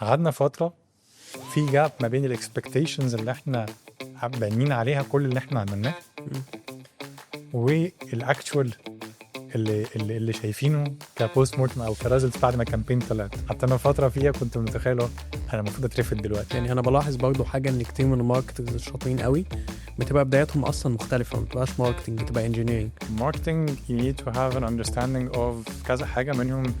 قعدنا فترة في جاب ما بين الاكسبكتيشنز اللي احنا بانين عليها كل اللي احنا عملناه والاكتشوال اللي شايفينه كبوست مورتم او كريزلتس بعد ما الكامبين طلعت. حتى انا فترة فيها كنت متخيل انا المفروض اترفد دلوقتي. يعني انا بلاحظ برضو حاجه ان كتير من الماركترز الشاطرين قوي بتبقى بداياتهم اصلا مختلفه، ما بتبقاش ماركتنج، بتبقى انجينيرنج. marketing you need to have an understanding of كذا حاجة، منهم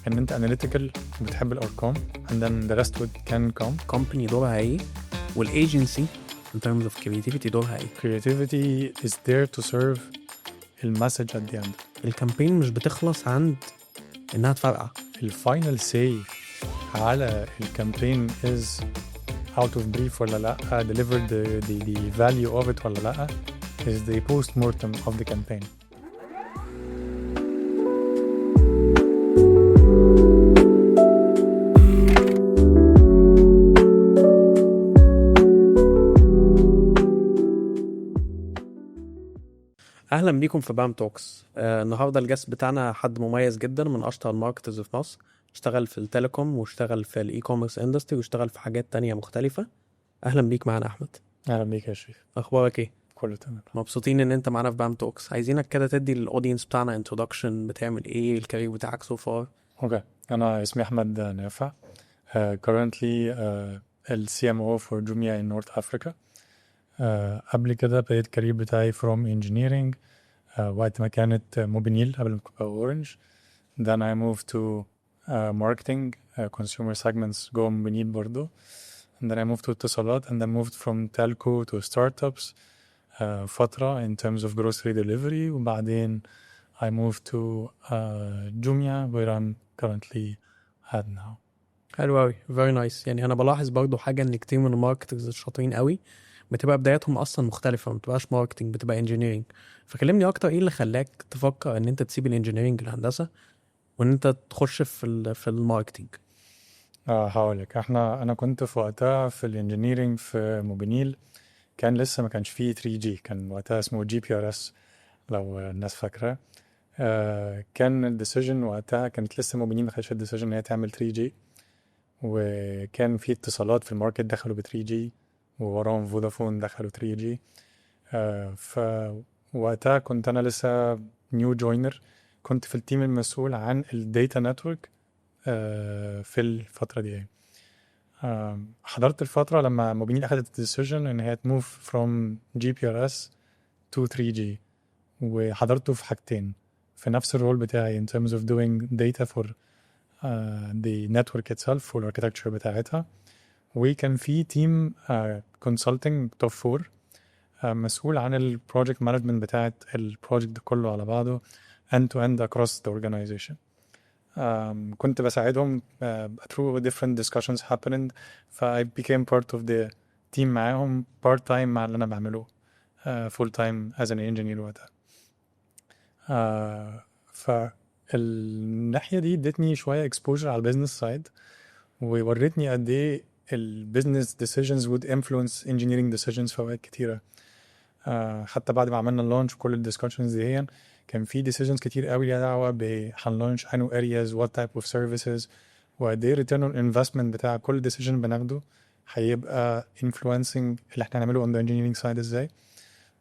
ان انت analytical بتحب الارقام and then the rest can come. كومباني دورها ايه، والايجنسي in terms of creativity دورها ايه. creativity is there to serve المسج at the end. الكامبين مش بتخلص عند انها تفرقع. الفاينل سي على الكامبين is out of brief ولا لا، delivered the value of it ولا لا، is the post-mortem of the campaign. اهلا بيكم في بام توكس. النهارده الجاست بتاعنا حد مميز جدا من اشطر الماركترز في مصر، اشتغل في التليكوم واشتغل في الاي كوميرس اندستري واشتغل في حاجات تانية مختلفة. اهلا بيك معنا احمد. اهلا بيك يا شريف. اخبارك ايه؟ كله تمام. مبسوطين ان انت معانا في بام توكس. عايزينك كده تدي للاودينس بتاعنا انترودكشن، بتعمل ايه، الكارير بتاعك سو فار. اوكي، انا اسمي احمد نافع. currently ال CMO for Jumia in North Africa. قبل كده بدأت الكارير بتاعي from engineering وقت ما كانت موبينيل قبل ما تبقى اورنج. then I moved to marketing consumer segments جوه موبينيل برضو. and then I moved to اتصالات and then moved from telco to startups فترة in terms of grocery delivery. وبعدين I moved to Jumia where I'm currently at now. حلو قوي، فيري نايس. يعني انا بلاحظ برضو حاجه ان كتير من الماركترز الشاطرين قوي بتبقى بداياتهم اصلا مختلفه، ما بتبقاش ماركتنج، بتبقى انجينيرنج. فكلمني اكتر، ايه اللي خلاك تفكر ان انت تسيب الانجينيرنج الهندسه وان انت تخش في الماركتنج؟ هقولك، انا كنت في وقتها في الانجينيرينج في موبينيل، كان لسه ما كانش فيه 3G، كان وقتها اسمه GPRS لو الناس فاكرة. كان الديسيجن وقتها كانت لسه موبينيل ما خدش الديسيجن ان هي تعمل 3G، وكان في اتصالات في الماركت دخلوا ب 3G ووراهم فودافون دخلوا 3G. فوقتها كنت انا لسه نيو جوينر، كنت في التيم المسؤول عن الداتا نتورك في الفترة دي. حضرت الفترة لما موبينيل أخدت الديسيجن إن هي تموف from GPRS to 3G، وحضرته في حاجتين في نفس الرول بتاعي in terms of doing data for the network itself والarchitecture بتاعتها. وكان في تيم consulting top 4 مسؤول عن البروجكت مانجمنت بتاعت البروجكت كله على بعضه end to end across the organization. كنت بساعدهم through different discussions happened، ف I became part of the team معاهم part time مع اللي أنا بعمله full time as an engineer وقتها. فالناحية دي ادتني شوية exposure على البيزنس سايد، وورتني قد ايه البيزنس decisions would influence engineering decisions في أوقات كتيرة. حتى بعد ما عملنا اللانش وكل الديسكشنز دي كان في decisions كتير قوي ليها دعوة هنلانش انو areas what type of services، وقد ايه return on investment بتاع كل decision بناخده هيبقى influencing اللي احنا هنعمله on the engineering side ازاي.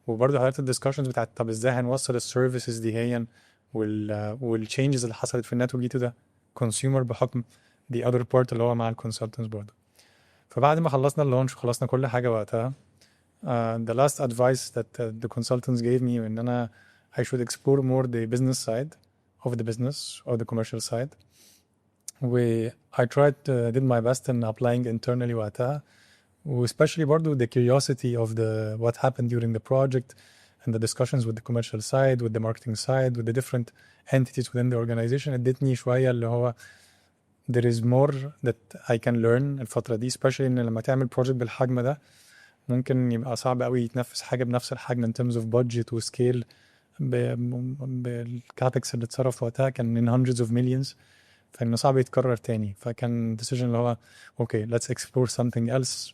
وبرضه حضرت الديسكشنز بتاعت طب ازاي هنوصل السيرفيسز دي والتشينجز اللي حصلت في النتورك دي to the consumer بحكم the other part اللي هو مع الكونسلتنتس برضه. فبعد ما خلصنا اللانش وخلصنا كل حاجة وقتها the last advice that the consultants gave me ان انا I should explore more the business side of the business or the commercial side. I tried did my best in applying internally وقتها، especially برضو the curiosity of the what happened during the project and the discussions with the commercial side with the marketing side with the different entities within the organization ادتني شوية اللي هو there is more that I can learn الفترة دي، especially ان لما تعمل project بالحجم ده ممكن يبقى صعب قوي يتنفس حاجة بنفس الحجم in terms of budget و scale. بالكابكس اللي اتصرف وقتها كان in hundreds of millions، فإنه صعب يتكرر تاني. فكان decision اللي هو okay let's explore something else,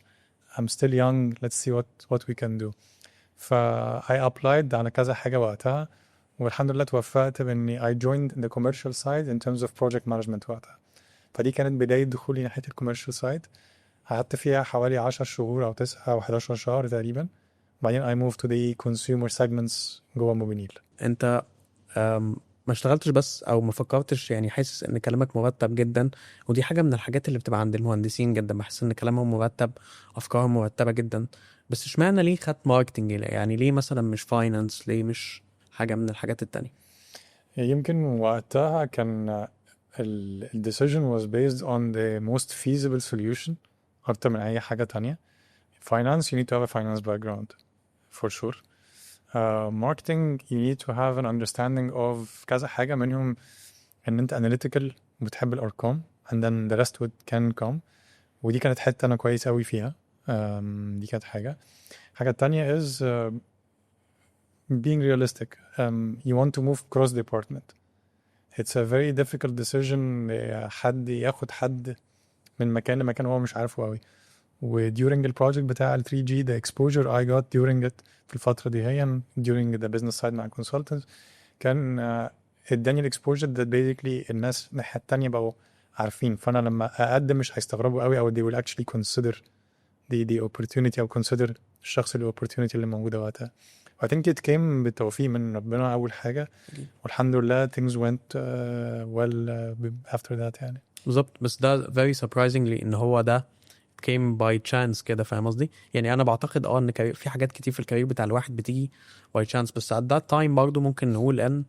I'm still young, let's see what we can do. I applied على كذا حاجة وقتها، والحمد لله توفقت بإني I joined the commercial side in terms of project management وقتها. فدي كانت بداية دخولي ناحية الكوميرشال سايد. قعدت فيها حوالي 10 شهور أو 9 أو 11 شهر تقريبا. بعدين I moved to the consumer segments جوه موبينيل. انت ما اشتغلتش بس او ما فكرتش، يعني حاسس ان كلامك مرتب جدا، ودي حاجة من الحاجات اللي بتبقى عند المهندسين جدا، بحس ان كلامهم مرتب، افكارهم مرتبة جدا. بس اشمعنى ليه خدت ماركتنج؟ يعني ليه مثلا مش فاينانس؟ ليه مش حاجة من الحاجات التانية؟ يمكن وقتها كان ال decision was based on the most feasible solution أكتر من أي حاجة تانية. Finance, you need to have a finance background for sure. Marketing, you need to have an understanding of كذا حاجة، منهم إن أنت analytical وبتحب الأرقام and then the rest would can come. ودي كانت حتة أنا كويس أوي فيها. دي كانت حاجة التانية is being realistic. You want to move cross department. It's a very difficult decision. حد ياخد حد من مكان لمكان هو مش عارفه قوي. و during البروجكت بتاع ال 3G the exposure I got during it في الفترة دي هي during the business side مع consultants كان اداني الاكسبوجر that basically الناس الناحية التانية بقوا عارفين، فأنا لما أقدم مش هيستغربوا قوي أو they will actually consider the opportunity أو consider الشخص ال opportunity اللي موجودة وقتها. I think it came بالتوفيق من ربنا أول حاجة، والحمد لله things went well after that يعني. بالظبط. بس ده very surprisingly ان هو ده came by chance كده، فاهم قصدي؟ يعني انا بعتقد ان في حاجات كتير في الكارير بتاع الواحد بتيجي by chance، بس at that time برضه ممكن نقول ان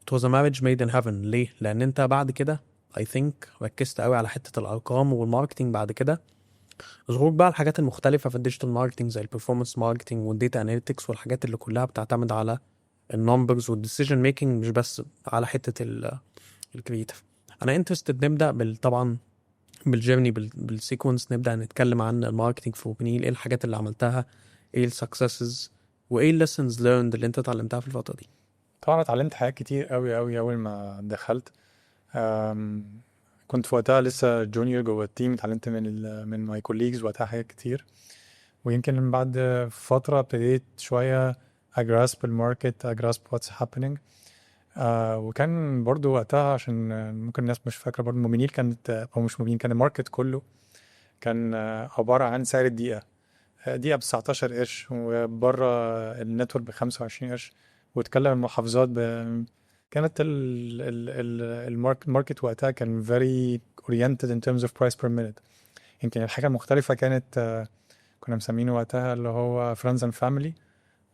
it was a marriage made in heaven. ليه؟ لان انت بعد كده I think ركزت قوي على حتة الارقام والماركتينج. بعد كده ظهور بقى الحاجات المختلفة في الديجيتال ماركتينج زي البرفورمانس ماركتينج والديتا اناليتكس والحاجات اللي كلها بتعتمد على النمبرز والديسيجن ميكنج، مش بس على حتة الكرييتيف. انا انترستد نبدأ طبعا بالجيرني بالسيكونس، نبدأ نتكلم عن الماركتينج في اوبنيل، ايه الحاجات اللي عملتها، ايه السكسسز، وايه الليسنز ليرند اللي انت اتعلمتها في الفترة دي. طبعا اتعلمت حاجات كتير قوي قوي أول ما دخلت. كنت في وقتها لسه جونيور جوه التيم. اتعلمت من ماي كوليجز وقتها حاجات كتير، ويمكن من بعد فترة ابتديت شوية أجراسب الماركت، أجراسب what's happening. وكان برضو وقتها عشان ممكن الناس مش فاكرة برضو موبينيل كانت أو مش موبينيل، كان الماركت كله كان عبارة عن سعر الدقيقة. دقيقة ب19 قرش، وبره النتورك ب25 قرش، وتكلم المحافظات كانت الماركت وقتها كان very oriented in terms of price per minute. يمكن الحاجة المختلفة كانت كنا مسمينه وقتها اللي هو friends and family،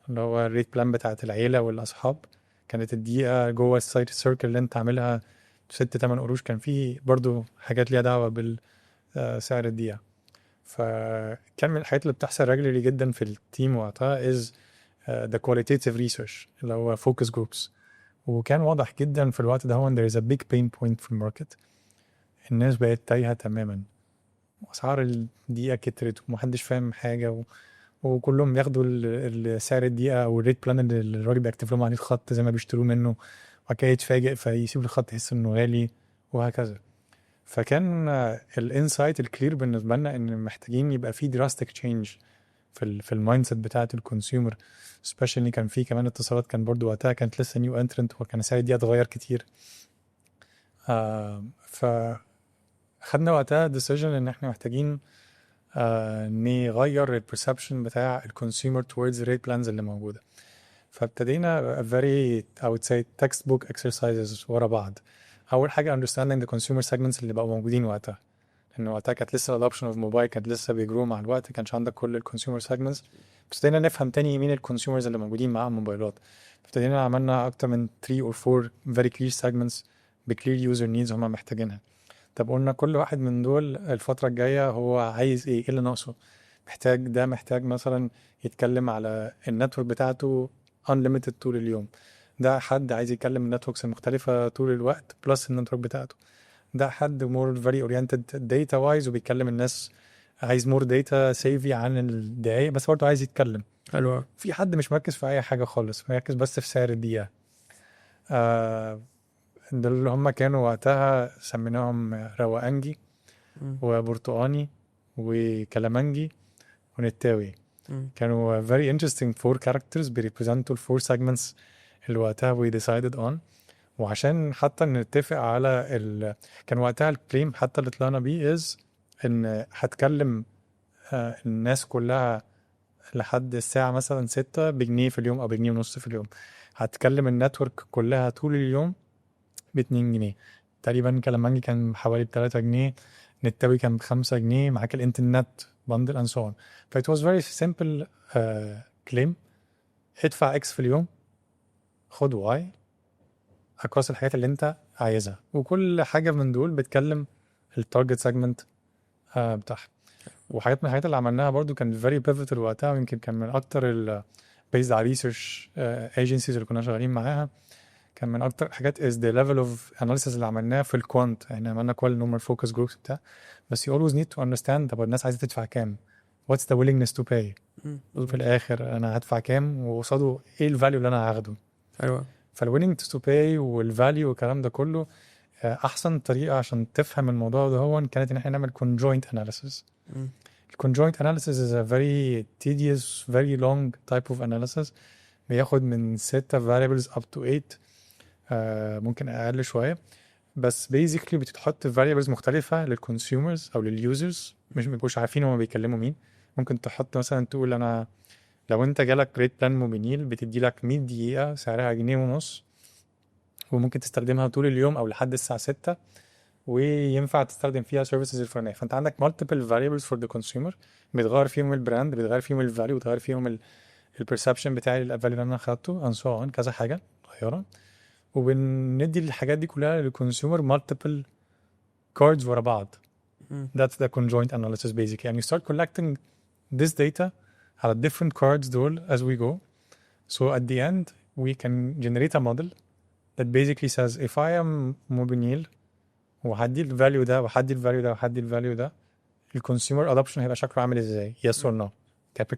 اللي هو الريت بلان بتاعت العيلة والأصحاب. كانت الدقيقة جوه السايت سيركل اللي انت عاملها 6-8 قروش. كان في برضو حاجات ليها دعوة بالسعر الدقيقة. فكان من الحاجات اللي بتحصل regularly جدا في التيم وقتها is the qualitative research اللي هو focus groups. وكان واضح جدا في الوقت ده هو there is a big pain point في الماركت. الناس بقت تايهة تماما، وأسعار الدقيقة كترت ومحدش فاهم حاجة، وكلهم بياخدوا سعر الدقيقة أو الريت بلان اللي الراجل بيكتب لهم عليه الخط زي ما بيشتروه منه، وبعد كده يتفاجئ فيسيب الخط يحس إنه غالي وهكذا. فكان الانسايت الكلير بالنسبة لنا إن محتاجين يبقى في دراستيك تشينج في المايند سيت بتاعة الكونسيومر. سبيشالي كان في كمان اتصالات، كان برضو وقتها كانت لسه نيو انترنت، وكان سعر الدقيقة اتغير كتير. فخدنا وقتها ديسيجن إن إحنا محتاجين نغير البرسبشن بتاع الكونسيومر towards الريت بلانز اللي موجودة. فابتدينا very I would say textbook exercises ورا بعض. أول حاجة understanding the consumer segments اللي بقوا موجودين وقتها، لأن وقتها كانت لسه adoption of mobile كانت لسه بيجرو مع الوقت، كانش عندك كل الكونسيومر segments. ابتدينا نفهم تاني مين الكونسيومرز اللي موجودين معاهم موبايلات. ابتدينا عملنا أكتر من 3 or 4 very clear segments بclear user needs هم محتاجينها. طب قلنا كل واحد من دول الفترة الجاية هو عايز ايه اللي ناقصه. محتاج مثلا يتكلم على النتورك بتاعته unlimited طول اليوم. ده حد عايز يتكلم النتوركس المختلفة طول الوقت بلس النتورك بتاعته. ده حد more very oriented data wise وبيتكلم الناس عايز more data savvy عن الدقايق، بس برضه عايز يتكلم. حلو. في حد مش مركز في أي حاجة خالص، مركز بس في سعر الدقيقة. دول اللي هم كانوا وقتها سميناهم روقانجي وبرتقاني وكلامنجي ونتاوي. كانوا very interesting 4 characters بيريبريزنتوا ال 4 segments اللي وقتها we decided on. وعشان حتى نتفق على كان وقتها الكليم حتى اللي طلعنا بيه ان هتكلم الناس كلها لحد الساعة مثلا 6 بجنيه في اليوم أو بجنيه ونص في اليوم. هتكلم النتورك كلها طول اليوم ب2 جنيه تقريبا. كلامانجي كان حوالي ب3 جنيه، نتاوي كان ب5 جنيه، معاك الانترنت بندل and so on. ف it was very simple claim. ادفع اكس في اليوم، خد واي اكروس الحاجات اللي انت عايزها، وكل حاجة من دول بتكلم التارجت سيجمنت بتاعها. وحاجات من الحاجات اللي عملناها برضو كان very pivotal وقتها، ويمكن كان من اكتر based على research agencies اللي كنا شغالين معاها. كان من اكتر حاجات is the level of analysis اللي عملناها في الكوانت. يعني عملنا كوال نورمال فوكس جروبس بتاع، بس you always need to understand طب الناس عايزه تدفع كام، what's the willingness to pay. في الاخر انا هدفع كام وقصاده ايه الفاليو اللي انا هاخده. ايوه. فالwillingness to pay والفاليو والكلام ده كله احسن طريقه عشان تفهم الموضوع ده هو كانت ان احنا نعمل conjoint analysis. conjoint analysis is a very tedious very long type of analysis. بياخد من 6 variables up to 8 ممكن اقل شويه. بس basically بتتحط variables مختلفه للكونسيومرز او لليوزرز، مش بيبقوش عارفين هما بيكلموا مين. ممكن تحط مثلا تقول انا لو انت جالك ريت بلان موبينيل بتدي لك 100 دقيقه سعرها جنيه ونص، وممكن تستخدمها طول اليوم او لحد الساعه 6، وينفع تستخدم فيها سيرفيسز الفلانيه. فانت عندك multiple variables for the consumer، بيتغير فيهم البراند، بيتغير فيهم الفاليو، بيتغير فيهم البرسبشن بتاعي للفاليو اللي انا اخدته and so on. كذا حاجه غيره، وبندي الحاجات دي كلها للكونسيومر multiple cards ورا بعض. That's the conjoint analysis basically. And you start collecting this data على different cards دول as we go. So at the end we can generate a model that basically says if I am موبينيل وهدي الفاليو ده وهدي الفاليو ده وهدي الفاليو ده، الكونسيومر ادوبشن هيبقى شكله عامل ازاي؟ yes or no.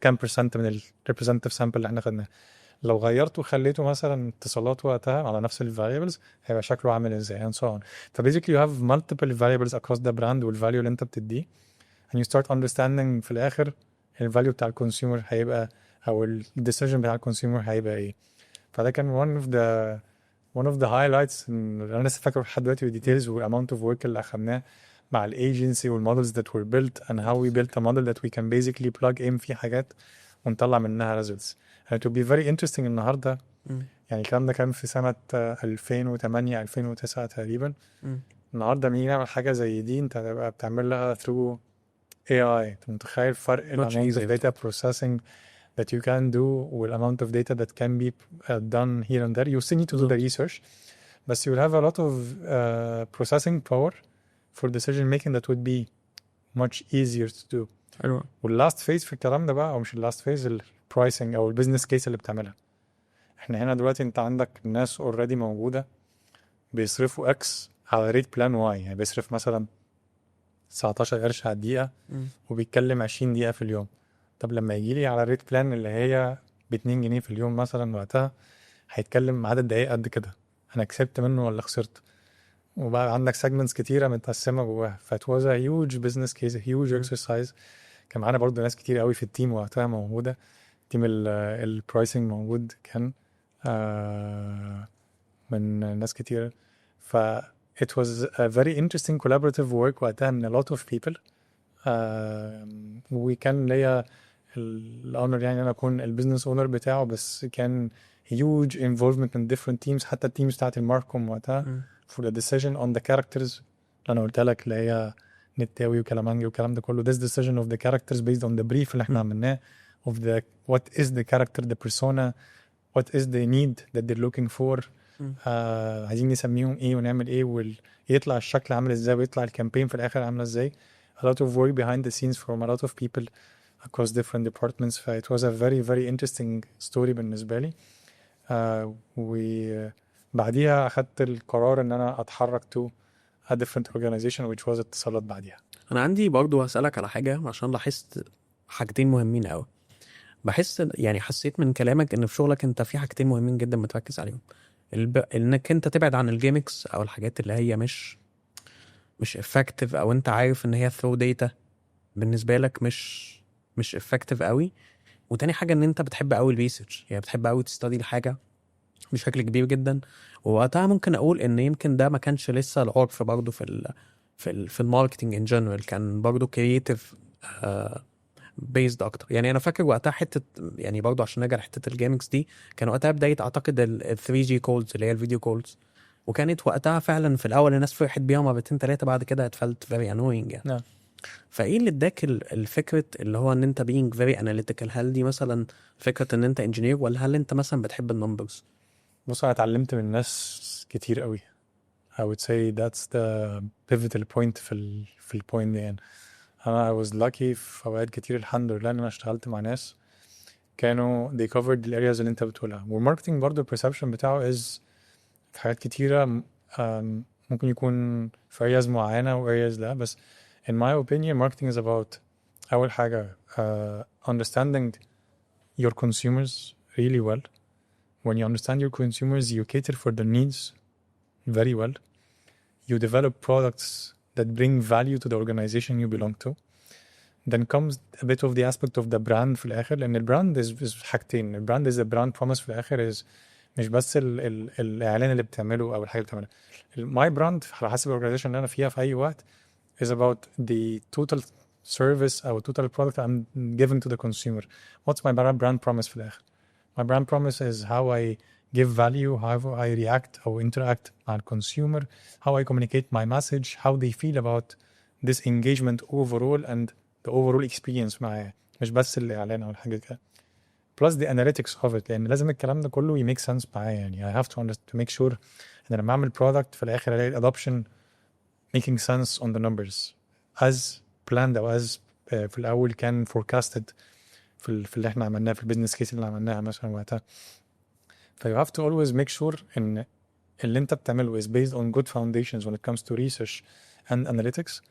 كام percent من ال representative sample اللي احنا خدناه. لو غيرته وخليته مثلا اتصالات وقتها على نفس ال variables هيبقى شكله عامل ازاي and so on. ف basically you have multiple variables across the brand والفاليو اللي انت بتديه، and you start understanding في الاخر الفاليو بتاع الكونسيومر هيبقى او ال decision بتاع الكونسيومر هيبقى ايه. فده كان one of the highlights اللي انا لسه فاكره لحد دلوقتي بالديتيلز والاماونت اوف ورك اللي اخدناه مع الايجنسي والمودلز that were built and how we built a model that we can basically plug in فيه حاجات ونطلع منها results. And it will be very interesting النهارده. يعني الكلام ده كان في سنة 2008 2009 تقريبا. النهارده لما نيجي نعمل حاجة زي دي انت هتبقى بتعمل لها through AI. انت متخيل فرق ال amount of data processing that you can do وال amount of data that can be done here and there. You still need to do the research, but you will have a lot of processing power for decision making that would be much easier to do. ايوه. واللاست فيز في الكلام ده بقى، او مش اللاست فيز، البرايسنج او البيزنس كيس اللي بتعملها. احنا هنا دلوقتي انت عندك ناس اوريدي موجوده بيصرفوا اكس على ريت بلان واي. يعني بيصرف مثلا 19 قرش على الدقيقه وبيتكلم 20 دقيقه في اليوم. طب لما يجي لي على الريت بلان اللي هي ب2 جنيه في اليوم مثلا، وقتها هيتكلم عدد دقايق قد كده، انا كسبت منه ولا خسرت؟ وبقى عندك segments كتيره متقسمه جواها. فات was a huge business case, a huge exercise. كان معانا برضو ناس كتير قوي في التيم وقتها موجوده، تيم البرايسنج موجود كان من ناس كتير. ف it was a very interesting collaborative work وقتها من a lot of people. وكان ليا الاونر يعني انا اكون البيزنس اونر بتاعه، بس كان huge involvement in different teams. حتى التيمز بتاعت الماركوم وقتها for the decision on the characters اللي انا قلت لك اللي هي نتاوي وكلامانجي والكلام ده كله. This decision of the characters based on the brief اللي احنا عملناه of the what is the character, the persona, what is the need that they're looking for. عايزين نسميهم ايه ونعمل ايه ويطلع الشكل عامل ازاي ويطلع الكامبين في الاخر عامله ازاي. A lot of work behind the scenes from a lot of people across different departments. ف it was a very very interesting story بالنسبه لي. وبعديها اخدت القرار ان انا اتحرك to a different organization which was اتصالات بعديها. انا عندي برضو هسألك على حاجة عشان لاحظت حاجتين مهمين قوي. بحس يعني حسيت من كلامك ان في شغلك انت في حاجتين مهمين جدا بتركز عليهم. انك انت تبعد عن الجيمكس او الحاجات اللي هي مش effective، او انت عارف ان هي throw data بالنسبة لك مش effective قوي. وتاني حاجة ان انت بتحب قوي الريسيرش، يعني بتحب قوي تستدي الحاجة بشكل كبير جدا. ووقتها ممكن اقول ان يمكن ده ما كانش لسه العرف برضه في الماركتنج ان جنرال، كان برضه كرييتيف بيزد اكتر. يعني انا فاكر وقتها حته، يعني برضه عشان نرجع لحته الجيمكس دي، كان وقتها بدايه اعتقد ال 3 جي كولز اللي هي الفيديو كولز، وكانت وقتها فعلا في الاول الناس فرحت بيها مرتين ثلاثه، بعد كده اتفلت فيري انوينج يعني. نعم. فايه اللي اداك الفكره اللي هو ان انت being very analytical؟ هل دي مثلا فكره ان انت انجينير، ولا هل انت مثلا بتحب النمبرز؟ بص انا اتعلمت من ناس كتير قوي. I would say that's the pivotal point في البوينت دي يعني. انا I was lucky في اوقات كتير الحمد لله ان انا اشتغلت مع ناس كانوا they covered the areas اللي انت بتقولها. والماركتينج برضو البرسبشن بتاعه is في حاجات كتيرة ممكن يكون في areas معينة و areas لا، بس in my opinion marketing is about أول حاجة understanding your consumers really well. When you understand your consumers you cater for their needs very well. You develop products that bring value to the organization you belong to. Then comes a bit of the aspect of the brand في الآخر، لأن البراند is حاجتين. البراند is the brand promise في الآخر is مش بس الإعلان اللي بتعمله أو الحاجة اللي بتعملها. My brand على حسب الأورجانيزيشن اللي أنا فيها في أي وقت is about the total service أو total product I'm giving to the consumer. What's my brand promise في الآخر؟ My brand promise is how I give value, how I react or interact مع consumer, how I communicate my message, how they feel about this engagement overall and the overall experience معايا، مش بس الإعلان أو الحاجة كده. Plus the analytics of it، لأن لازم الكلام ده كله make sense معايا يعني. I have to make sure إن لما أعمل product في الآخر ألاقي adoption making sense on the numbers as planned أو as في الأول كان forecasted في اللي احنا عملناه في البيزنس كيس اللي عملناها مثلا وقتها. ف you have to always make sure ان اللي انت بتعمله is based on good foundations when it comes to research and analytics,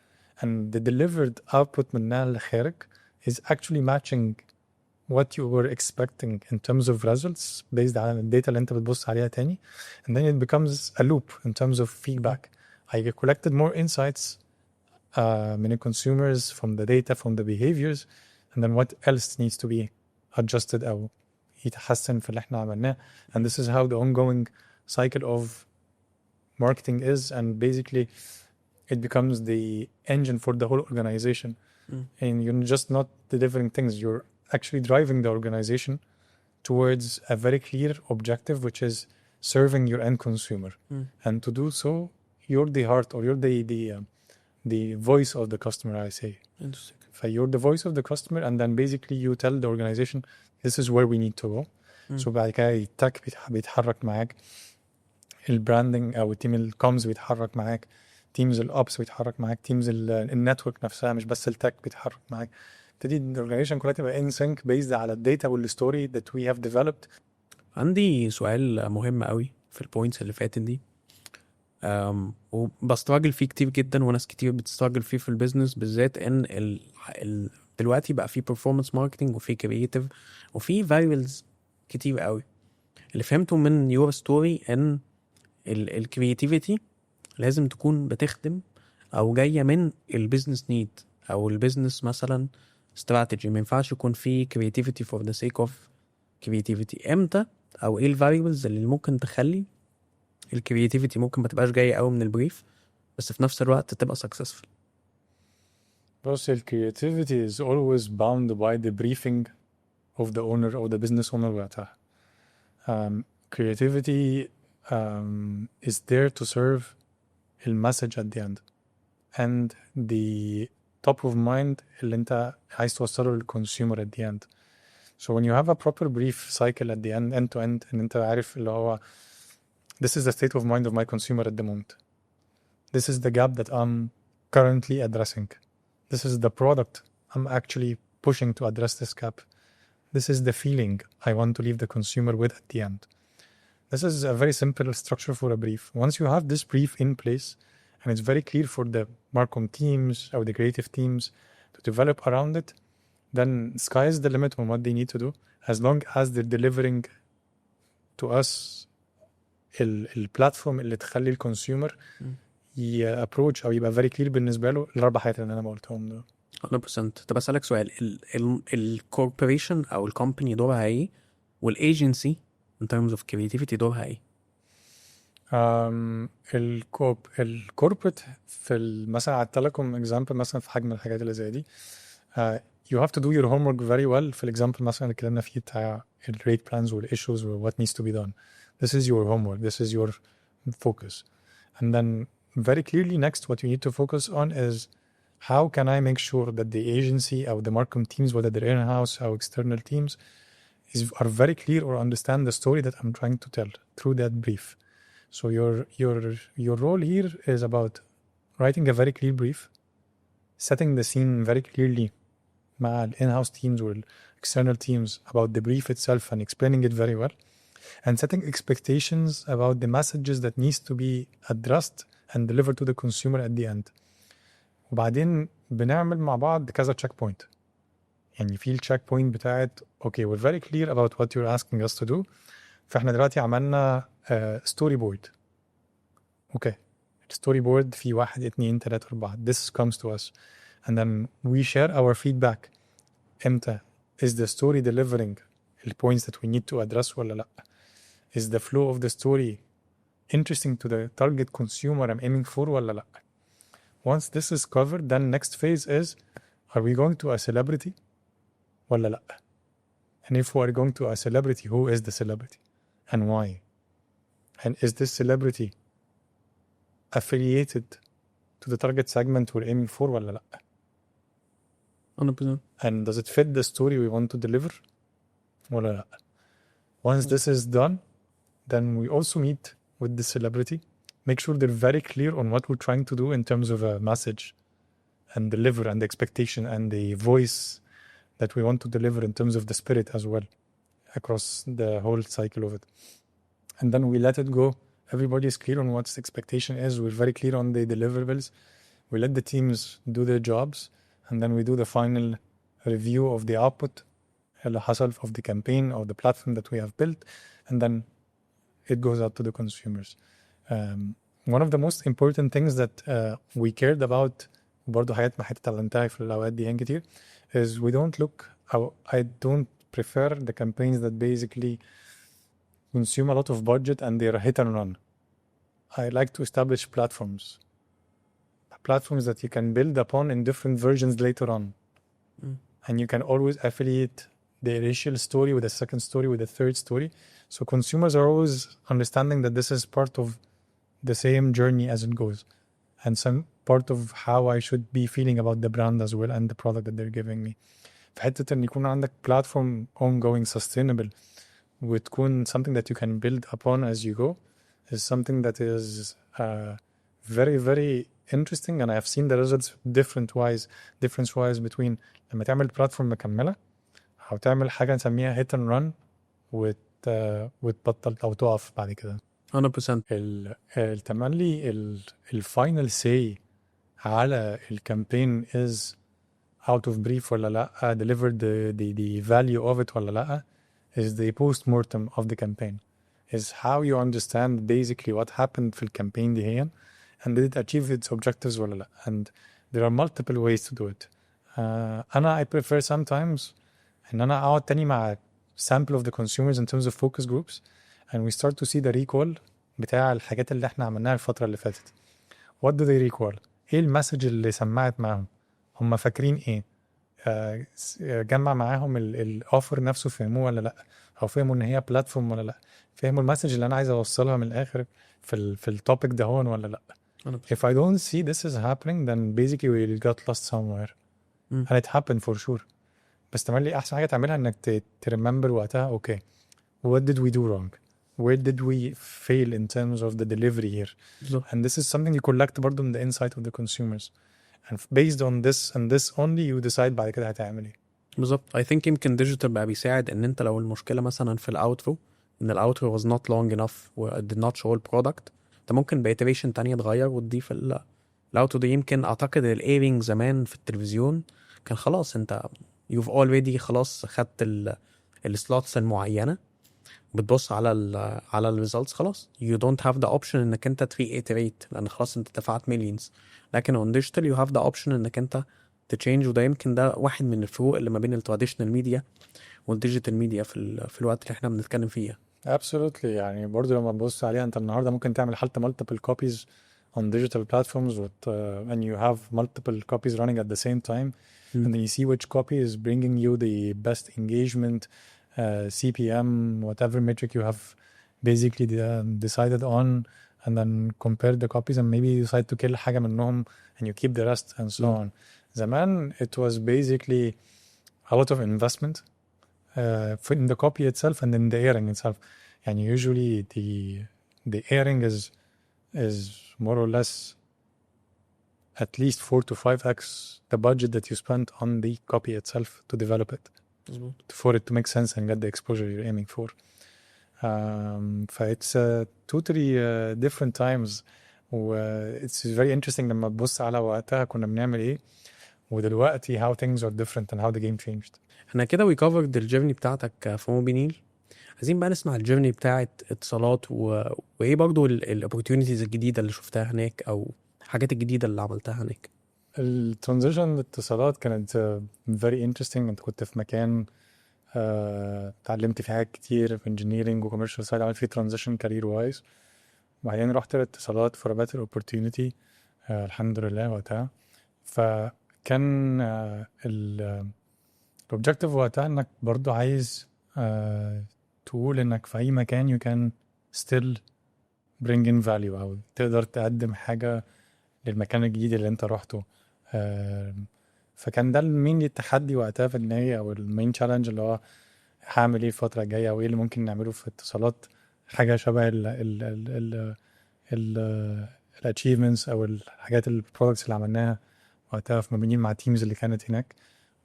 and the delivered output منها لخارج is actually matching what you were expecting in terms of results based على الداتا اللي انت بتبص عليها تاني, and then it becomes a loop in terms of feedback. I collected more insights من the consumers from the data from the behaviors, and then what else needs to be adjusted أو يتحسن في اللي احنا عملناه. And this is how the ongoing cycle of marketing is, and basically it becomes the engine for the whole organization. And you're just not delivering things, you're actually driving the organization towards a very clear objective, which is serving your end consumer. And to do so, you're the heart or you're the voice of the customer, I say. Interesting. You're the voice of the customer, and then basically you tell the organization this is where we need to go. So بعد كده التك بيتحرك معاك, البراندنج او التيم الكومز بيتحرك معاك, تيمز الابس بيتحرك معاك, تيمز النتورك نفسها مش بس التك بيتحرك معاك. تبتدي الاورجانيزيشن كلها تبقى ان سينك بيزد على الداتا والستوري that we have developed. عندي سؤال مهم قوي في البوينتس اللي فاتت دي، وبستراجل فيه كتير جدا، وناس كتير بتستراجل فيه في البيزنس بالذات، ان دلوقتي بقى فيه performance marketing وفيه creative وفيه variables كتير قوي. اللي فهمته من your story ان الكرياتيفيتي لازم تكون بتخدم او جايه من البيزنس نيد او البيزنس مثلا استراتيجي. ما ينفعش يكون في creativity for the sake of creativity. امتى او ايه الفاريبلز اللي ممكن تخلي الكرياتيفيتي ممكن ما تبقاش جايه قوي من البريف بس في نفس الوقت تبقى successful؟ بص creativity is always bound by the briefing of the owner or the business owner وقتها. Creativity is there to serve the message at the end and the top of mind اللي انت عايز توصله للconsumer at the end. So when you have a proper brief cycle at the end to end, ان انت عارف اللي هو this is the state of mind of my consumer at the moment. This is the gap that I'm currently addressing. This is the product I'm actually pushing to address this gap. This is the feeling I want to leave the consumer with at the end. This is a very simple structure for a brief. Once you have this brief in place, and it's very clear for the Marcom teams or the creative teams to develop around it, then sky is the limit on what they need to do, as long as they're delivering to us البلاتفورم اللي تخلي الكونسيومر approach او يبقى very clear بالنسبه له الاربع حاجات اللي انا قلتهم دول. 100%. طب اسالك سؤال، الكوربوريشن او الكومباني دورها ايه، والايجنسي in terms of creativity دورها ايه؟ الكوربريت في مثلا على التليكوم اكزامبل، مثلا في حجم الحاجات اللي زي دي you have to do your homework very well. في الاكزامبل مثلا اللي اتكلمنا فيه بتاع الريت بلانز والايشوز و what needs to be done. This is your homework. This is your focus. And then very clearly next what you need to focus on is how can I make sure that the agency or the marketing teams, whether they're in-house or external teams, are very clear or understand the story that I'm trying to tell through that brief. So your role here is about writing a very clear brief, setting the scene very clearly مع ال in-house teams or external teams about the brief itself and explaining it very well, and setting expectations about the messages that needs to be addressed and delivered to the consumer at the end. وبعدين بنعمل مع بعض كذا check point. يعني في ال check point بتاعت okay we're very clear about what you're asking us to do. فاحنا دلوقتي عملنا story board. Okay. story board في 1 2 3 4. This comes to us. And then we share our feedback. امتى is the story delivering the points that we need to address ولا لأ? Is the flow of the story interesting to the target consumer I'm aiming for ولا لأ? Once this is covered, then next phase is, are we going to a celebrity ولا لأ? And if we are going to a celebrity, who is the celebrity and why? And is this celebrity affiliated to the target segment we're aiming for ولا لأ? 100%. And does it fit the story we want to deliver ولا لأ? Once this is done, then we also meet with the celebrity, make sure they're very clear on what we're trying to do in terms of a message and deliver and the expectation and the voice that we want to deliver in terms of the spirit as well across the whole cycle of it. And then we let it go. Everybody is clear on what the expectation is. We're very clear on the deliverables. We let the teams do their jobs, and then we do the final review of the output اللي حصل of the campaign or the platform that we have built, and then it goes out to the consumers. One of the most important things that we cared about برضه حاجات ما اتعلمتها في الأوقات دي كتير is we don't look I don't prefer the campaigns that basically consume a lot of budget and they're hit and run. I like to establish platforms that you can build upon in different versions later on. And you can always affiliate the initial story with the second story with the third story. So consumers are always understanding that this is part of the same journey as it goes. And some part of how I should be feeling about the brand as well and the product that they're giving me. في حتة إن يكون عندك platform ongoing sustainable وتكون something that you can build upon as you go is something that is very very interesting, and I have seen the results difference wise between لما تعمل platform مكملة أو تعمل حاجة نسميها hit and run وتبطل أو تقف بعد كده. 100%. التملي الفاينل say على الكامبين is out of brief ولا لأ, delivered the value of it ولا لأ, is the post-mortem of the campaign. Is how you understand basically what happened في الكامبين دي هي and did it achieve its objectives ولا لأ. And there are multiple ways to do it. I prefer sometimes إن أنا أقعد تاني مع sample of the consumers in terms of focus groups and we start to see the recall بتاع الحاجات اللي احنا عملناها الفترة اللي فاتت. What do they recall? ايه المسج اللي سمعت معهم؟ هم فاكرين ايه؟ جمع معاهم الاوفر نفسه فهموه ولا لا؟ او فهموا ان هي بلاتفورم ولا لا؟ فهموا المسج اللي انا عايز اوصلها من الاخر في التوبيك ده هون ولا لا؟ If I don't see this is happening then basically we got lost somewhere. And it happened for sure. بس تملي احسن حاجة تعملها انك تريمبر وقتها okay what did we do wrong? Where did we fail in terms of the delivery here? And this is something you collect برضو من the insight of the consumers. And based on this and this only you decide بعد كده هتعمل ايه. بالظبط. I think يمكن ديجيتال بقى بيساعد ان انت لو المشكله مثلا في الاوترو ان الاوترو was not long enough و did not show the product انت ممكن بإيتريشن تانية تغير وتضيف الاوترو دي. يمكن اعتقد الايرنج زمان في التلفزيون كان خلاص انت you've already خلاص خدت السلوتس المعينه بتبص على الريزلتس خلاص you don't have the option انك انت تريتريت لان خلاص انت دفعت مليونز. لكن on digital you have the option انك انت تشينج. وده يمكن ده واحد من الفروق اللي ما بين التراديشنال ميديا والديجيتال ميديا في الوقت اللي احنا بنتكلم فيه. absolutely. يعني برضو لما تبص عليها انت النهارده ممكن تعمل حتى multiple copies on digital platforms with and you have multiple copies running at the same time, and مم. then you see which copy is bringing you the best engagement, CPM, whatever metric you have basically decided on, and then compare the copies and maybe you decide to kill حاجة منهم and you keep the rest and so مم. on. زمان it was basically a lot of investment in the copy itself and in the airing itself. يعني usually the airing is more or less at least 4 to 5x the budget that you spent on the copy itself to develop it مظبوط. for it to make sense and get the exposure you're aiming for. It's totally different times. It's very interesting لما تبص على وقتها كنا بنعمل ايه ودلوقتي how things are different and how the game changed. احنا كده وي كفرد الجيرني بتاعتك في موبينيل. عايزين بقى نسمع الجيرني بتاعت اتصالات وايه برضو الاوبورتيونيتيز الجديده اللي شفتها هناك او الحاجات الجديده اللي عملتها هناك. الترانزيشن للاتصالات كانت very interesting. انت كنت في مكان اتعلمت فيه حاجات كتير في engineering و commercial side، عملت فيه transition career wise، وبعدين رحت الاتصالات for a better opportunity الحمد لله وقتها. فكان الobjective وقتها انك برضو عايز تقول انك في اي مكان you can still bring in value او تقدر تقدم حاجة للمكان الجديد اللي انت رحته. فكان ده المين التحدي وقتها في النهاية او المين تشالنج اللي هو هعمل ايه الفترة الجاية او ايه اللي ممكن نعمله في اتصالات، حاجة شبه ال achievements او الحاجات البرودكتس اللي عملناها وقتها في مبنيين مع تيمز اللي كانت هناك،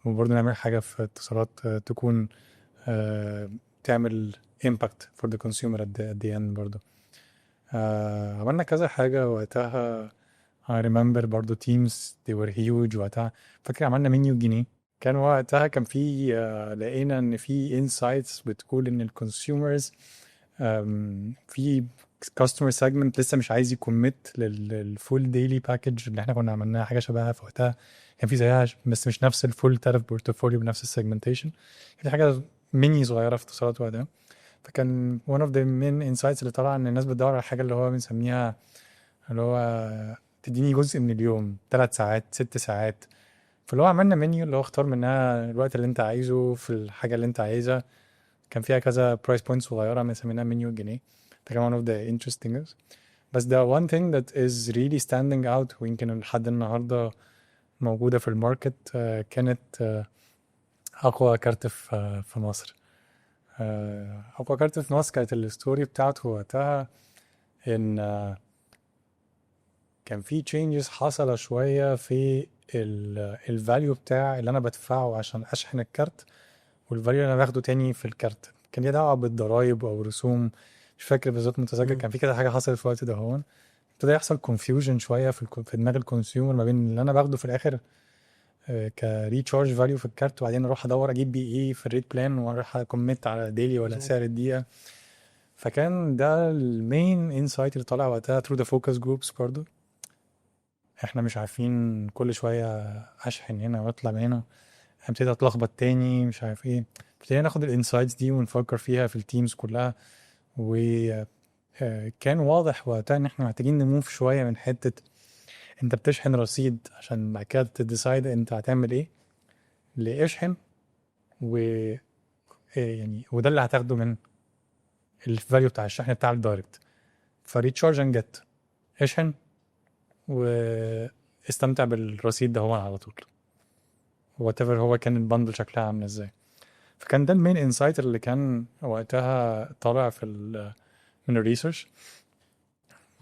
وبرضه نعمل حاجة في اتصالات تكون تعمل impact for the consumer at the end برضه. عملنا كذا حاجة وقتها. I remember برضو teams they were huge وقتها. فاكر عملنا منيو جنيه، كان وقتها كان في لقينا ان في insights بتقول ان الكونسيومرز في customer segment لسه مش عايز يكمت للفول ديلي باكج اللي احنا كنا عملناها حاجه شبهها في وقتها. كان في زيها بس مش نفس الفول تاريف بورتفوليو بنفس السيجمنتيشن، كانت حاجه ميني صغيره في اتصالات وقتها. فكان one of the main insights اللي طلع ان الناس بتدور على حاجه اللي هو بنسميها اللي هو تديني جزء من اليوم 3 ساعات 6 ساعات. فاللي هو عملنا منيو اللي هو اختار منها الوقت اللي انت عايزه في الحاجة اللي انت عايزها. كان فيها كذا برايس بوينت صغيرة مسمينها منيو جنيه. ده كان one of the interesting things. بس ده one thing that is really standing out ويمكن لحد النهاردة موجودة في الماركت. كانت أقوى كارت في مصر. أقوى كارت في مصر كانت الستوري بتاعته وقتها إن كان في changes حصل شوية في الفاليو بتاع اللي انا بدفعه عشان اشحن الكارت والفاليو اللي انا باخده تاني في الكارت. كان ليه دعوة بالضرايب او رسوم، مش فاكر بالظبط متذكر. كان في كده حاجة حصلت في الوقت ده. هون ابتدى يحصل confusion شوية في دماغ الكونسيومر ما بين اللي انا باخده في الاخر كريتشارج فاليو في الكارت، وبعدين اروح ادور اجيب بيه ايه في الريت بلان واروح اكوميت على ديلي ولا سعر الدقيقة. فكان ده المين انسايت اللي طالع وقتها through the focus groups برضو. احنا مش عارفين كل شوية اشحن هنا واطلع من هنا، ابتدي اتلخبط تاني مش عارف ايه. ابتدينا ناخد الانسايتس دي ونفكر فيها في التيمز كلها، وكان واضح وقتها ان احنا محتاجين نموف شوية من حتة انت بتشحن رصيد عشان بعد كده تديسايد انت هتعمل ايه، لاشحن و يعني وده اللي هتاخده من الفاليو بتاع الشحن بتاع الدايركت. فريتشارج اند جيت، اشحن واستمتع بالرصيد ده هو على طول whatever هو كان البندل شكلها عامله ازاي. فكان ده المين انسايت اللي كان وقتها طالع من الريسيرش.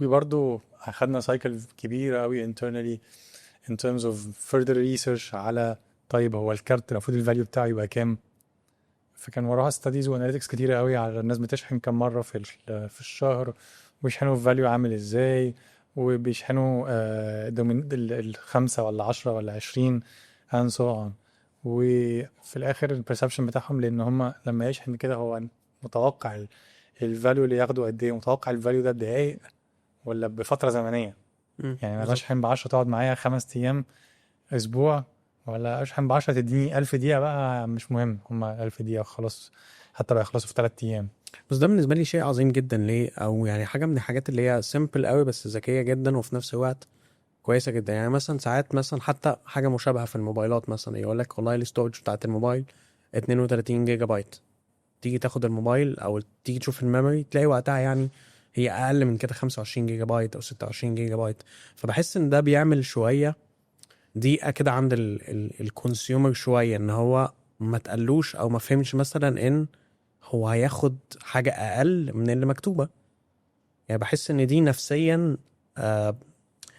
وبرضه اخدنا سايكل كبيره قوي internally in terms of further research على طيب هو الكارت المفروض الفاليو بتاعه يبقى كام. فكان وراها ستاديز واناليتكس كتيره قوي على الناس بتشحن كام مره في الشهر، وبيشحنوا الفاليو عامل ازاي، وبيشحنوا الخمسة ولا 10 ولا 20 and so on. وفي الاخر البرسبشن بتاعهم لان هم لما يشحن كده هو متوقع الفاليو اللي ياخده قد ايه، متوقع الفاليو ده بدقايق ولا بفتره زمنيه. يعني انا بالظبط. بشحن ب10 تقعد معايا 5 ايام اسبوع، ولا اشحن ب10 تديني 1000 دقيقه بقى مش مهم، هم 1000 دقيقه خلاص حتى لو يخلصوا في 3 ايام. بس ده بالنسبه لي شيء عظيم جدا. ليه؟ او يعني حاجه من الحاجات اللي هي سيمبل قوي بس ذكيه جدا وفي نفس الوقت كويسه جدا. يعني مثلا ساعات مثلا حتى حاجه مشابهه في الموبايلات، مثلا يقول لك والله الاستورج بتاعت الموبايل 32 جيجا بايت، تيجي تاخد الموبايل او تيجي تشوف الميموري تلاقي وقتها يعني هي اقل من كده، 25 جيجا بايت او 26 جيجا بايت. فبحس ان ده بيعمل شويه ضيقه كده عند الكونسيومر شويه، ان هو ما تقلوش او ما فهمش مثلا ان هو هياخد حاجه اقل من اللي مكتوبه. يعني بحس ان دي نفسيا آه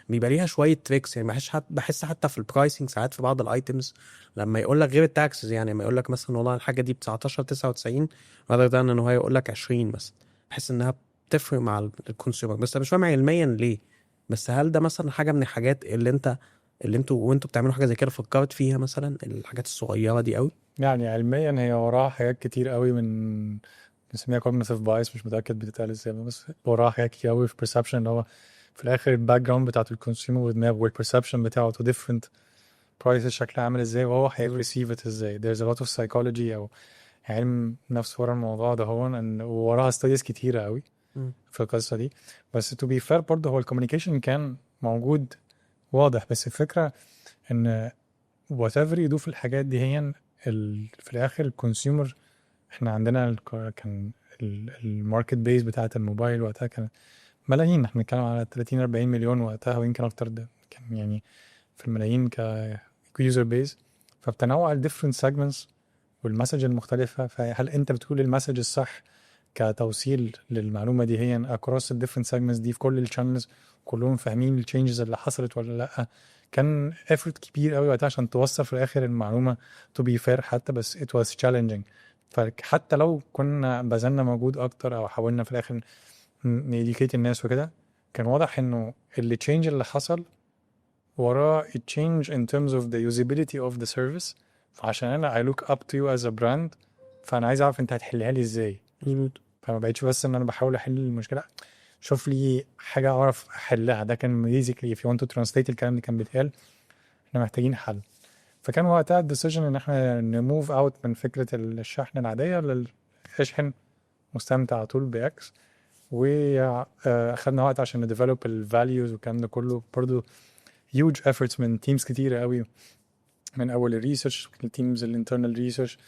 بيبقى ليها شويه تريكس. يعني بحس حتى في البرايسنج ساعات في بعض الايتمز لما يقول لك غير التاكسز، يعني لما يقول لك مثلا والله الحاجه دي ب 19 99 rather than ان هو يقول لك 20 مثلا، بحس انها بتفرق مع الكونسيومر. بس انا مش فاهم علميا ليه. بس هل ده مثلا حاجه من الحاجات اللي انتوا وانتوا بتعملوا حاجه زي كده فكرت فيها، مثلا الحاجات الصغيره دي قوي؟ يعني علميا هي وراها حاجات كتير قوي، من بنسميها cognitive bias، مش متأكد بتتقال ازاي، بس وراها حاجات كتير قوي في perception، اللي هو في الآخر الباك جراوند بتاعت الكونسيومر ودماغه والبرسبشن بتاعه to different prices شكلها عامل ازاي، وهو مظبوط. هيرسيف ات ازاي. there's a lot of psychology أو علم نفس ورا الموضوع ده، هو ان وراها studies كتيرة قوي مم. في القصة دي. بس to be fair برضه هو الكوميونيكيشن كان موجود واضح، بس الفكرة ان whatever you do في الحاجات دي هي في الآخر الكونسيومر. احنا عندنا كان الماركت بيس بتاعت الموبايل وقتها كان ملايين، احنا بنتكلم على 30 40 مليون وقتها ويمكن اكتر، ده كان يعني في الملايين كيوزر بيز. فبتنوع الديفرنت سيجمنتس والمسج المختلفة، فهل انت بتقول المسج الصح كتوصيل للمعلومة دي هي across الديفرنت سيجمنتس دي في كل الشانلز، كلهم فاهمين التشينجز اللي حصلت ولا لا؟ كان effort كبير قوي وقتها عشان توصل في الاخر المعلومة to be fair حتى، بس it was challenging. فحتى لو كنا بذلنا مجهود اكتر او حاولنا في الاخر نديكيت الناس وكده، كان واضح انه اللي change اللي حصل وراه a change in terms of the usability of the service. فعشان انا I look up to you as a brand، فانا عايز اعرف انت هتحلها لي ازاي. مظبوط. فما بقتش بس ان انا بحاول احل المشكله، شوف لي حاجه اعرف احلها. ده كان basically if you want to translate الكلام اللي كان بيتقال، احنا محتاجين حل. فكان وقتها الديسيجن ان احنا نموف اوت من فكره الشحن العاديه للشحن مستمتع على طول باكس. واخدنا وقت عشان نديفلوب الفاليوز والكلام ده كله، برضو huge efforts من تيمز كتيره قوي، من اول الريسيرش، التيمز الانترنال ريسيرش،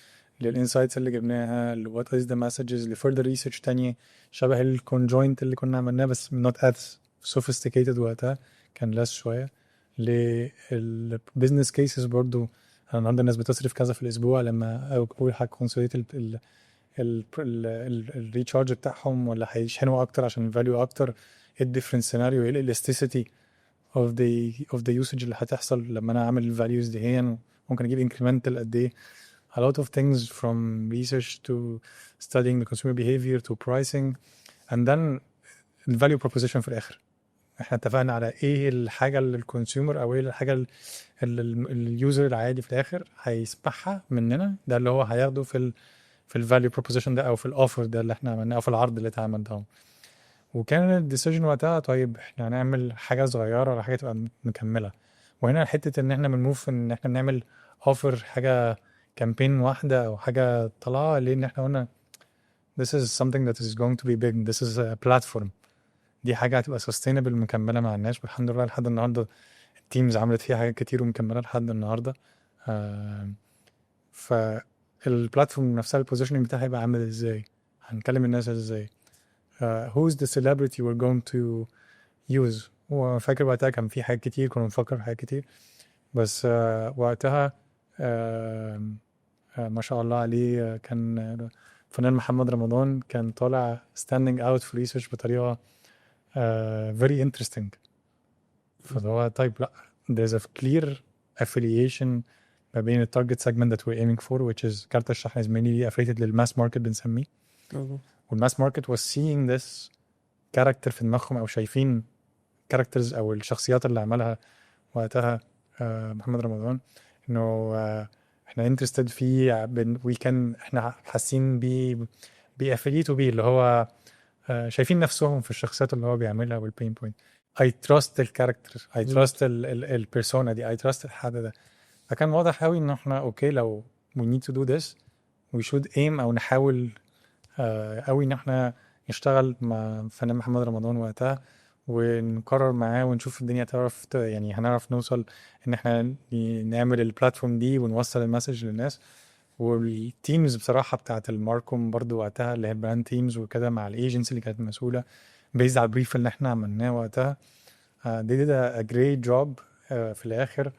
للانسايتس اللي جبناها، لوات از ذا مسجز، لفurther ريسيرش تانية شبه الكونجوينت اللي كنا عملناه بس not as sophisticated وقتها، كان less شويه. للبزنس كيسز برضو، انا النهارده الناس بتصرف كذا في الاسبوع، لما اول حاجه كونسوليت الريتشارج بتاعهم ولا هيشحنوا اكتر عشان الفاليو اكتر، ايه الديفرنت سيناريو، ايه الالاستيسيتي of the usage اللي هتحصل لما انا اعمل الفاليوز دي هي، ممكن اجيب incremental قد ايه. a lot of things from research to studying the consumer behavior to pricing and then the value proposition في الاخر. احنا اتفقنا على ايه الحاجه اللي الكونسيومر او ايه الحاجه اللي اليوزر العادي في الاخر هيسمعها مننا، ده اللي هو هياخده في الفاليو بروبوزيشن ده او في الاوفر ده اللي احنا عملناه او في العرض اللي اتعمل ده. وكان الديسيجن وقتها طيب احنا هنعمل حاجه صغيره ولا حاجه تبقى مكمله. وهنا حته ان احنا بنموف ان احنا نعمل اوفر حاجه كامبين واحده او حاجه طالعه، لان احنا قلنا this is something that is going to be big, this is a platform. دي حاجه هتبقى sustainable مكمله مع الناس، والحمد لله لحد النهارده التيمز عملت فيها حاجات كتير ومكمله لحد النهارده. آه فالبلاتفورم نفسها البوزيشننج بتاعها هيبقى عامل ازاي، هنكلم الناس ازاي، who's the celebrity we're going to use. وفاكر وقتها كان في حاجات كتير، كنا بنفكر في حاجات كتير، بس وقتها ما شاء الله عليه كان فنان محمد رمضان كان طالع standing out في research بطريقة very interesting. فهو طيب لا there's a clear affiliation ما بين ال target segment that we're aiming for, which is كارت الشحن is mainly affiliated للماس ماركت بنسميه. والماس ماركت was seeing this character في دماغهم او شايفين كاركترز او الشخصيات اللي عملها وقتها محمد رمضان، انه احنا انترستد فيه، احنا حاسين بافليتو بيه، اللي هو شايفين نفسهم في الشخصيات اللي هو بيعملها والبين بوينت. I trust الكاركتر، I trust البيرسونا دي، I trust الحد ده. فكان واضح قوي ان احنا اوكي لو we need to do this we should aim او نحاول قوي ان احنا نشتغل مع فنان محمد رمضان وقتها، ونقرر معاه ونشوف الدنيا تعرف يعني هنعرف نوصل ان احنا نعمل البلاتفورم دي ونوصل المسج للناس. والتيمز بصراحة بتاعت الماركوم برضو وقتها اللي هي براند تيمز وكده مع الايجنسي اللي كانت مسؤولة بيزد على البريف اللي احنا عملناه وقتها. they did a great job في الاخر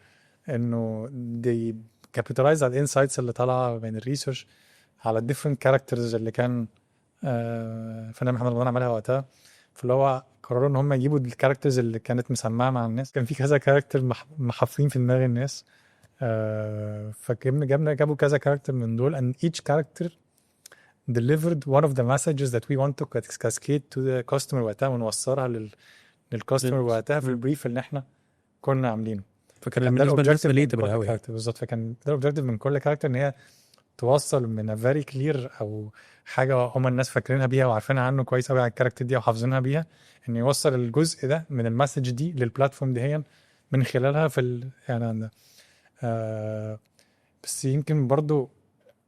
انه they capitalize على الانسايتس اللي طالعة من الريسيرش على الديفرنت كاركترز اللي كان فنان محمد رمضان عملها وقتها. فاللي هو قرروا ان هم يجيبوا الكاركترز اللي كانت مسمعه مع الناس. كان في كذا كاركتر محفورين في دماغ الناس، جابوا كذا كاركتر من دول and each character delivered one of the messages that we want to cascade to the customer وقتها ونوصلها للكاستمر وقتها في البريف اللي احنا كنا عاملينه. فكان بالنسبه للناس ريليتابل قوي. بالظبط، فكان ده الاوبجيكتيف من كل كاركتر ان هي توصل من فيري كلير او حاجه هم الناس فاكرينها بيها وعارفينها عنه كويس قوي على الكاركتر دي وحافظينها بيها، ان يوصل الجزء ده من المسج دي للبلاتفورم دي هي من خلالها في الاعلان ده. بس يمكن برضو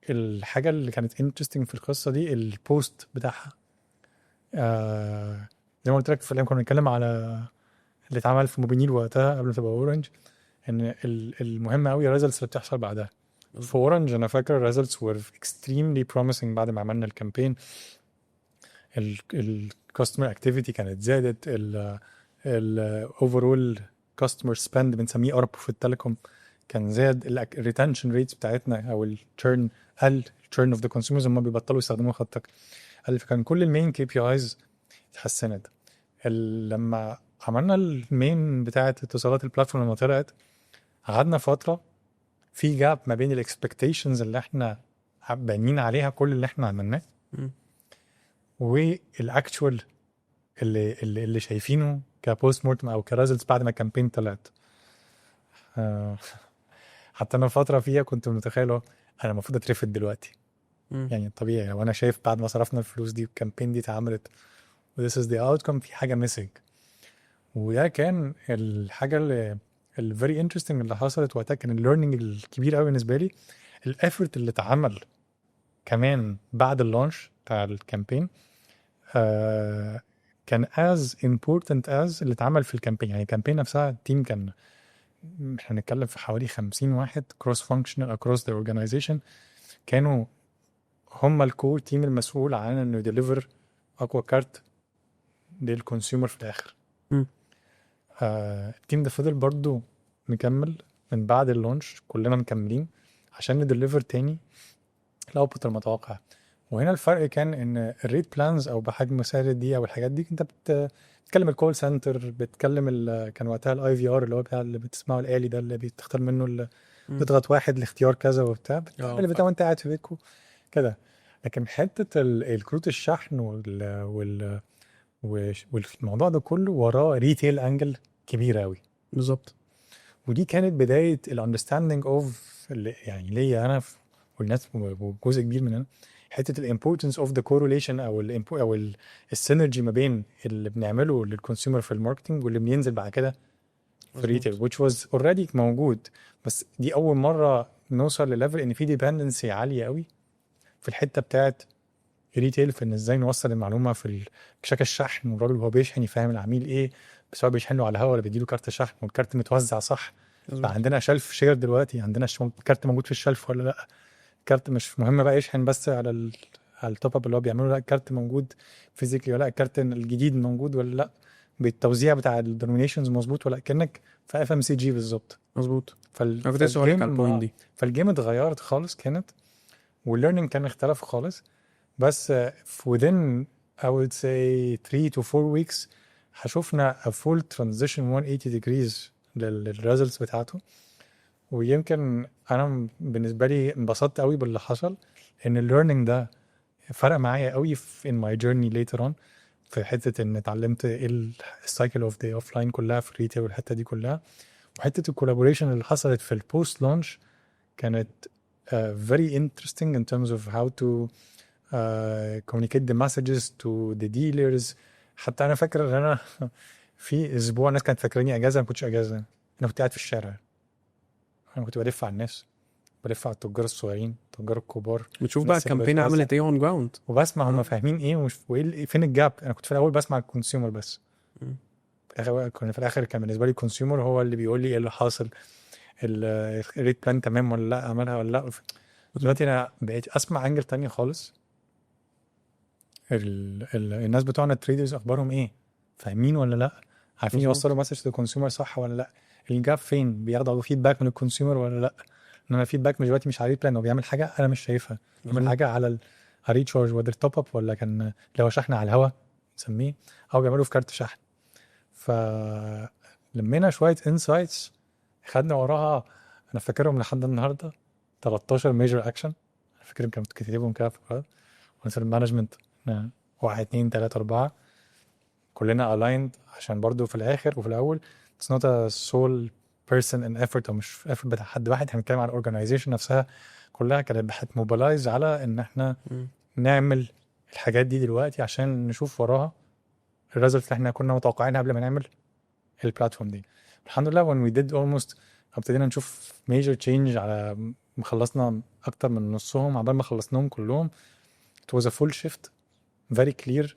الحاجه اللي كانت انترستنج في القصه دي البوست بتاعها. زي ما قلت لك في الايام كنا بنتكلم على اللي اتعمل في موبينيل وقتها قبل ما تبقى اورنج، ان المهم قوي الريزلتس اللي بتحصل بعدها. في اورنج انا فاكر الريزلتس were extremely promising بعد ما عملنا الكامبين. الكاستمر اكتيفيتي كانت زادت، الاوفرول كاستمر سبند بنسميه ارب في التليكوم كان زاد، الريتنشن ريتس بتاعتنا او التشيرن قل، التشيرن اوف ذا كونسيومرز هم بيبطلوا يستخدموا خطك قل. فكان كل المين كي بي ايز اتحسنت. لما عملنا المين بتاعت اتصالات البلاتفورم لما طلعت قعدنا فتره في جاب ما بين الاكسبكتيشنز اللي احنا بانين عليها كل اللي احنا عملناه والاكتوال اللي شايفينه كبوست مورتم او كريزلتس بعد ما الكامبين طلعت. حتى انا فتره فيها كنت متخيل انا المفروض اترفد دلوقتي. يعني طبيعي وانا شايف بعد ما صرفنا الفلوس دي والكامبين دي اتعملت و this is the outcome في حاجه ميسنج. وده كان الحاجه اللي الفيري انترستنج اللي حصلت وقتها، كان الليرنينج الكبير قوي بالنسبه لي الافورت اللي اتعمل كمان بعد اللانش بتاع الكامبين. كان as important as اللي اتعمل في الكامبين. يعني الكامبين نفسها التيم كان احنا نتكلم في حوالي 50 واحد cross functional across the organization كانوا هم الكور تيم المسؤول عن انه يديليفر اقوى كارت للكونسيومر في الاخر. التيم ده فضل برضو مكمل من بعد اللونش، كلنا مكملين عشان نديليفر تاني الاوتبوت المتوقع. وهنا الفرق كان ان الريت بلانز او بحجم سعر دي او الحاجات دي انت بتتكلم الكول سنتر، بتتكلم كان وقتها الاي في ار اللي هو بتاع اللي بتسمعه الالي ده اللي بتختار منه اللي بتضغط واحد لاختيار كذا وبتاع اللي بتاع وانت قاعد في بيتكو كده. لكن حته الكروت الشحن والموضوع ده كله وراه ريتيل انجل كبيره قوي. بالظبط. ودي كانت بدايه الاندرستاندينج اوف يعني ليا انا والناس وجزء كبير مننا حته الامبورتنس اوف ذا كورليشن او السينرجي ما بين اللي بنعمله للكونسيومر في الماركتنج واللي بينزل بعد كده في الريتيل which was already موجود. بس دي اول مره نوصل لليفل ان في ديبندنسي عاليه قوي في الحته بتاعت ريتيل في ان ازاي نوصل المعلومه في شكل الشحن، والراجل وهو بيشحن يفهم العميل ايه، بس هو بيشحن له على الهواء ولا بيديله كارت شحن والكارت متوزع صح. فعندنا شلف شير دلوقتي، عندنا الكارت موجود في الشلف ولا لا. الكارت مش مهم بقى يشحن بس على التوب اب اللي هو بيعمله، لا الكارت موجود فيزيكلي ولا لا، الكارت الجديد موجود ولا لا، بالتوزيع بتاع الدومينيشنز مظبوط ولا، كانك في اف ام سي جي بالظبط. مظبوط. انا كنت لسه هقول لك على البوينت دي. فالجيم اتغيرت خالص كانت، والليرنينج كان اختلف خالص. بس within I would say 3 to 4 weeks هشوفنا a full transition 180 degrees للريزلتس بتاعته. ويمكن انا بالنسبه لي انبسطت قوي باللي حصل، ان الليرنينج ده فرق معايا قوي في in my journey later on في حته ان اتعلمت ايه السايكل اوف ذا اوف لاين كلها في الريتيل والحته دي كلها. وحته الكولابوريشن اللي حصلت في البوست لانش كانت very interesting in terms of how to communicate the messages to the dealers. حتى انا فاكر ان انا في اسبوع الناس كانت فاكراني اجازه، ما كنتش اجازه، انا كنت قاعد في الشارع، انا كنت بلف على الناس بلف على التجار الصغيرين، التجار الكبار، بتشوف بقى الناس اللي الكامبين بتوزع، عملت ايه اون جراوند. وبسمع هم فاهمين ايه وايه فين الجاب. انا كنت في الاول بسمع الكونسيومر بس، في الاخر في الاخر كان بالنسبه لي الكونسيومر هو اللي بيقول لي ايه اللي حاصل، الريت بلان تمام ولا لا، عملها ولا لا. دلوقتي انا بقيت اسمع انجل تانية خالص. الناس بتوعنا التريدرز اخبارهم ايه، فاهمين ولا لا، عارفين يوصلوا مسج للكونسيومر صح ولا لا، الجاب فين، بياخدوا فيدباك من الكونسيومر ولا لا. انما الفيدباك مش دلوقتي مش على البلان، هو بيعمل حاجه انا مش شايفها، بيعمل حاجه على الريتشارج، وذر توب اب ولا كان اللي هو شحن على الهواء نسميه، او بيعملوا في كارت شحن. فلمينا شويه انسايتس خدنا وراها، انا فاكرهم لحد النهارده 13 ميجر اكشن. انا فاكر كانت كاتبهم كده في القرار. ونسال المانجمنت 1 2 3 4 كلنا aligned، عشان برضو في الاخر وفي الاول it's not a sole person in effort، او مش effort بتاع حد واحد. احنا بنتكلم عن الاورجنايزيشن نفسها كلها كانت هتموبلايز على ان احنا نعمل الحاجات دي دلوقتي عشان نشوف وراها الريزلت اللي احنا كنا متوقعينها قبل ما نعمل البلاتفورم دي. الحمد لله when we did almost ابتدينا نشوف major change على خلصنا اكتر من نصهم. عبال ما خلصناهم كلهم it was a full shift very clear،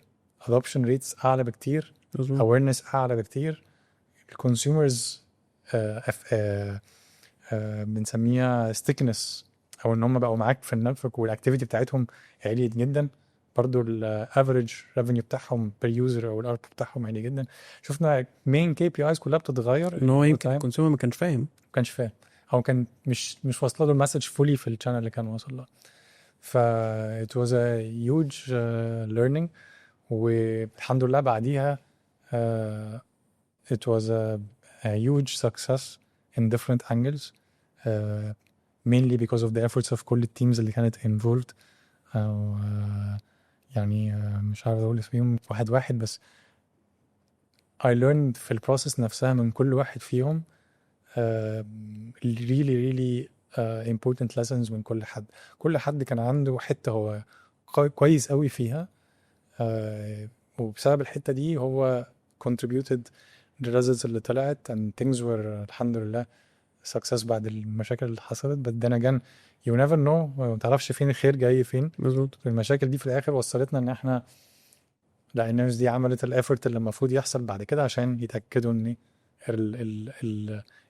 adoption rates اعلى بكتير، awareness اعلى بكتير، الكونسيومرز بنسميها stickiness، او ان هم بقوا معاك في النتورك والاكتيفيتي بتاعتهم عليت جدا. برضو الافريج ريفينيو بتاعهم بير يوزر او الارب بتاعهم عالي جدا. شفنا مين كي بي ايز كلها بتتغير ان هو all the يمكن time. الكونسيومر ما كانش فاهم، ما كانش فاهم، او كان مش واصله له المسج فولي في الشانل اللي كان واصل له. ف it was a huge learning. والحمد لله بعديها it was a huge success in different angles, uh, mainly because of the efforts of كل التيمز اللي كانت involved. أو يعني مش عارف اقول اسمهم واحد واحد، بس I learned في البروسيس نفسها من كل واحد فيهم really really important lessons من كل حد. كل حد كان عنده حتة هو كويس قوي فيها، وبسبب الحتة دي هو contributed للريزلتس اللي طلعت and things were الحمد لله success بعد المشاكل اللي حصلت. but then again you never know، ما تعرفش فين الخير جاي فين. مظبوط. المشاكل دي في الاخر وصلتنا ان احنا لا، الناس دي عملت الافورت اللي المفروض يحصل بعد كده عشان يتاكدوا ان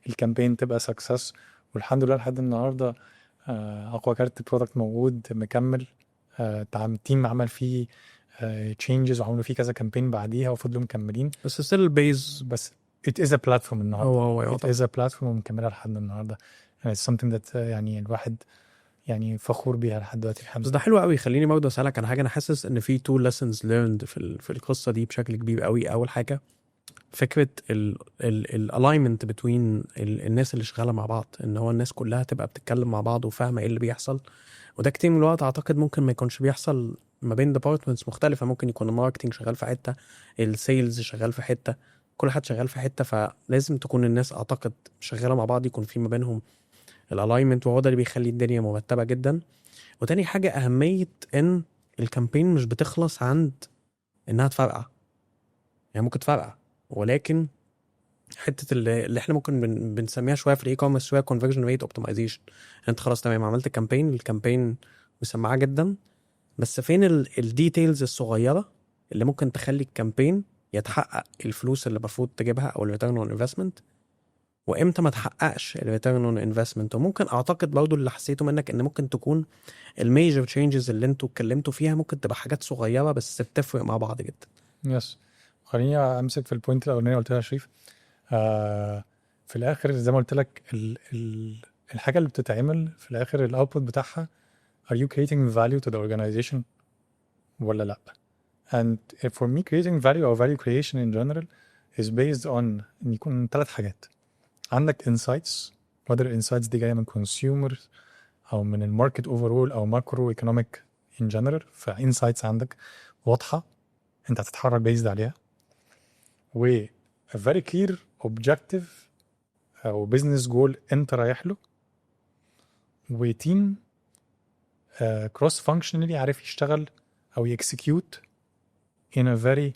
الكامبين تبقى سكسس. والحمد لله لحد النهارده اقوى كارت برودكت موجود مكمل. التيم عمل فيه تشينجز وعملوا فيه كذا كامبين بعديها وفضلوا مكملين، بس ستيل البيز بس it is a platform النهارده. هو it is a platform ومكملها لحد النهارده. it's something that يعني الواحد يعني فخور بيها لحد دلوقتي الحمد بس لله. ده حلو قوي. خليني برضه اسالك عن حاجه. انا حاسس ان في تو lessons learned في القصه دي بشكل كبير قوي. اول حاجه فكره الالاينمنت بين الناس اللي شغاله مع بعض، ان هو الناس كلها تبقى بتتكلم مع بعض وفاهمه ايه اللي بيحصل. وده كتير من الوقت اعتقد ممكن ما يكونش بيحصل ما بين ديبارتمنتس مختلفه. ممكن يكون الماركتنج شغال في حته، السيلز شغال في حته، كل حد شغال في حته. فلازم تكون الناس اعتقد شغاله مع بعض، يكون في ما بينهم الالاينمنت، وهو ده اللي بيخلي الدنيا مرتبه جدا. وتاني حاجه اهميه ان الكامبين مش بتخلص عند انها تفرقع. يعني ممكن تفرقع، ولكن حته اللي احنا ممكن بنسميها شويه في الاي كوميرس شويه كونفرجن ريت اوبتمايزيشن. انت خلاص تمام عملت الكامبين مسمعه جدا، بس فين الديتيلز الصغيره اللي ممكن تخلي الكامبين يتحقق الفلوس اللي المفروض تجيبها او الريتيرن اون انفستمنت، وامتى ما تحققش الريتيرن اون انفستمنت. وممكن اعتقد برضه اللي حسيته منك ان ممكن تكون الميجر تشينجز اللي انتوا اتكلمتوا فيها ممكن تبقى حاجات صغيره بس بتفرق مع بعض جدا. يس. خليني امسك في البوينت الاولانيه قلتها يا شريف. في الاخر زي ما قلت لك الحاجه اللي بتتعمل في الاخر الاوتبوت بتاعها are you creating value to the organization ولا لا. and for me creating value or value creation in general is based on ان يكون 3 حاجات. عندك insights، whether insights دي جايه من consumers او من الماركت overall او ماكرو ايكونوميك in general. فانسايتس عندك واضحه انت هتتحرك based عليها، و a very clear objective او business goal انت رايح له، وتيم cross functionally عارف يشتغل او يكسكيوت in a very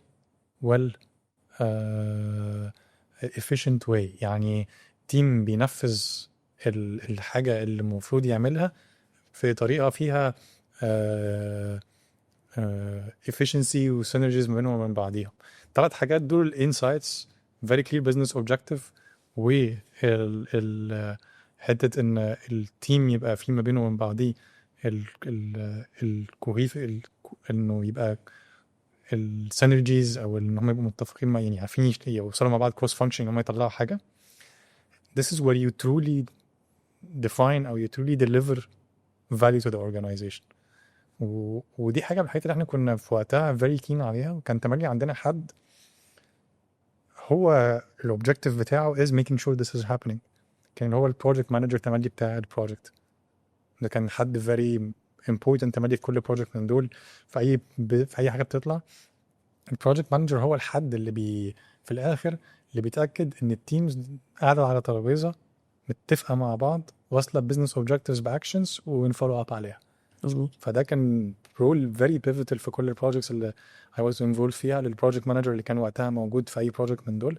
well efficient way. يعني تيم بينفذ الحاجة اللي المفروض يعملها في طريقة فيها efficiency و synergies ما بينهم وبين بعضيهم. 3 حاجات دول insights, very clear business objective, و حتة ان التيم يبقى فيه ما بينه وبين بعضيه الكوهيف انه يبقى السينرجيز او ان هم يبقوا متفقين يعني عارفين يوصلوا مع بعض cross function ان هم يطلعوا حاجة. This is where you truly define او you truly deliver value to the organization. ودي حاجة من الحاجات اللي احنا كنا في وقتها very keen عليها. وكان تملي عندنا حد هو الobjective بتاعه is making sure this is happening. كان هو البروجكت مانجر تملي بتاع البروجكت ده. كان حد very important تملي في كل بروجكت من دول. في اي حاجة بتطلع البروجكت مانجر هو الحد اللي في الاخر اللي بيتأكد ان التيمز قاعدة على ترابيزة متفقة مع بعض واصلة بزنس اوبجكتيفز باكشنز ونفولو اب عليها. مظبوط. فده كان رول very pivotal في كل البروجكتس اللي I was involved فيها. للبروجكت مانجر اللي كان وقتها موجود في اي بروجكت من دول.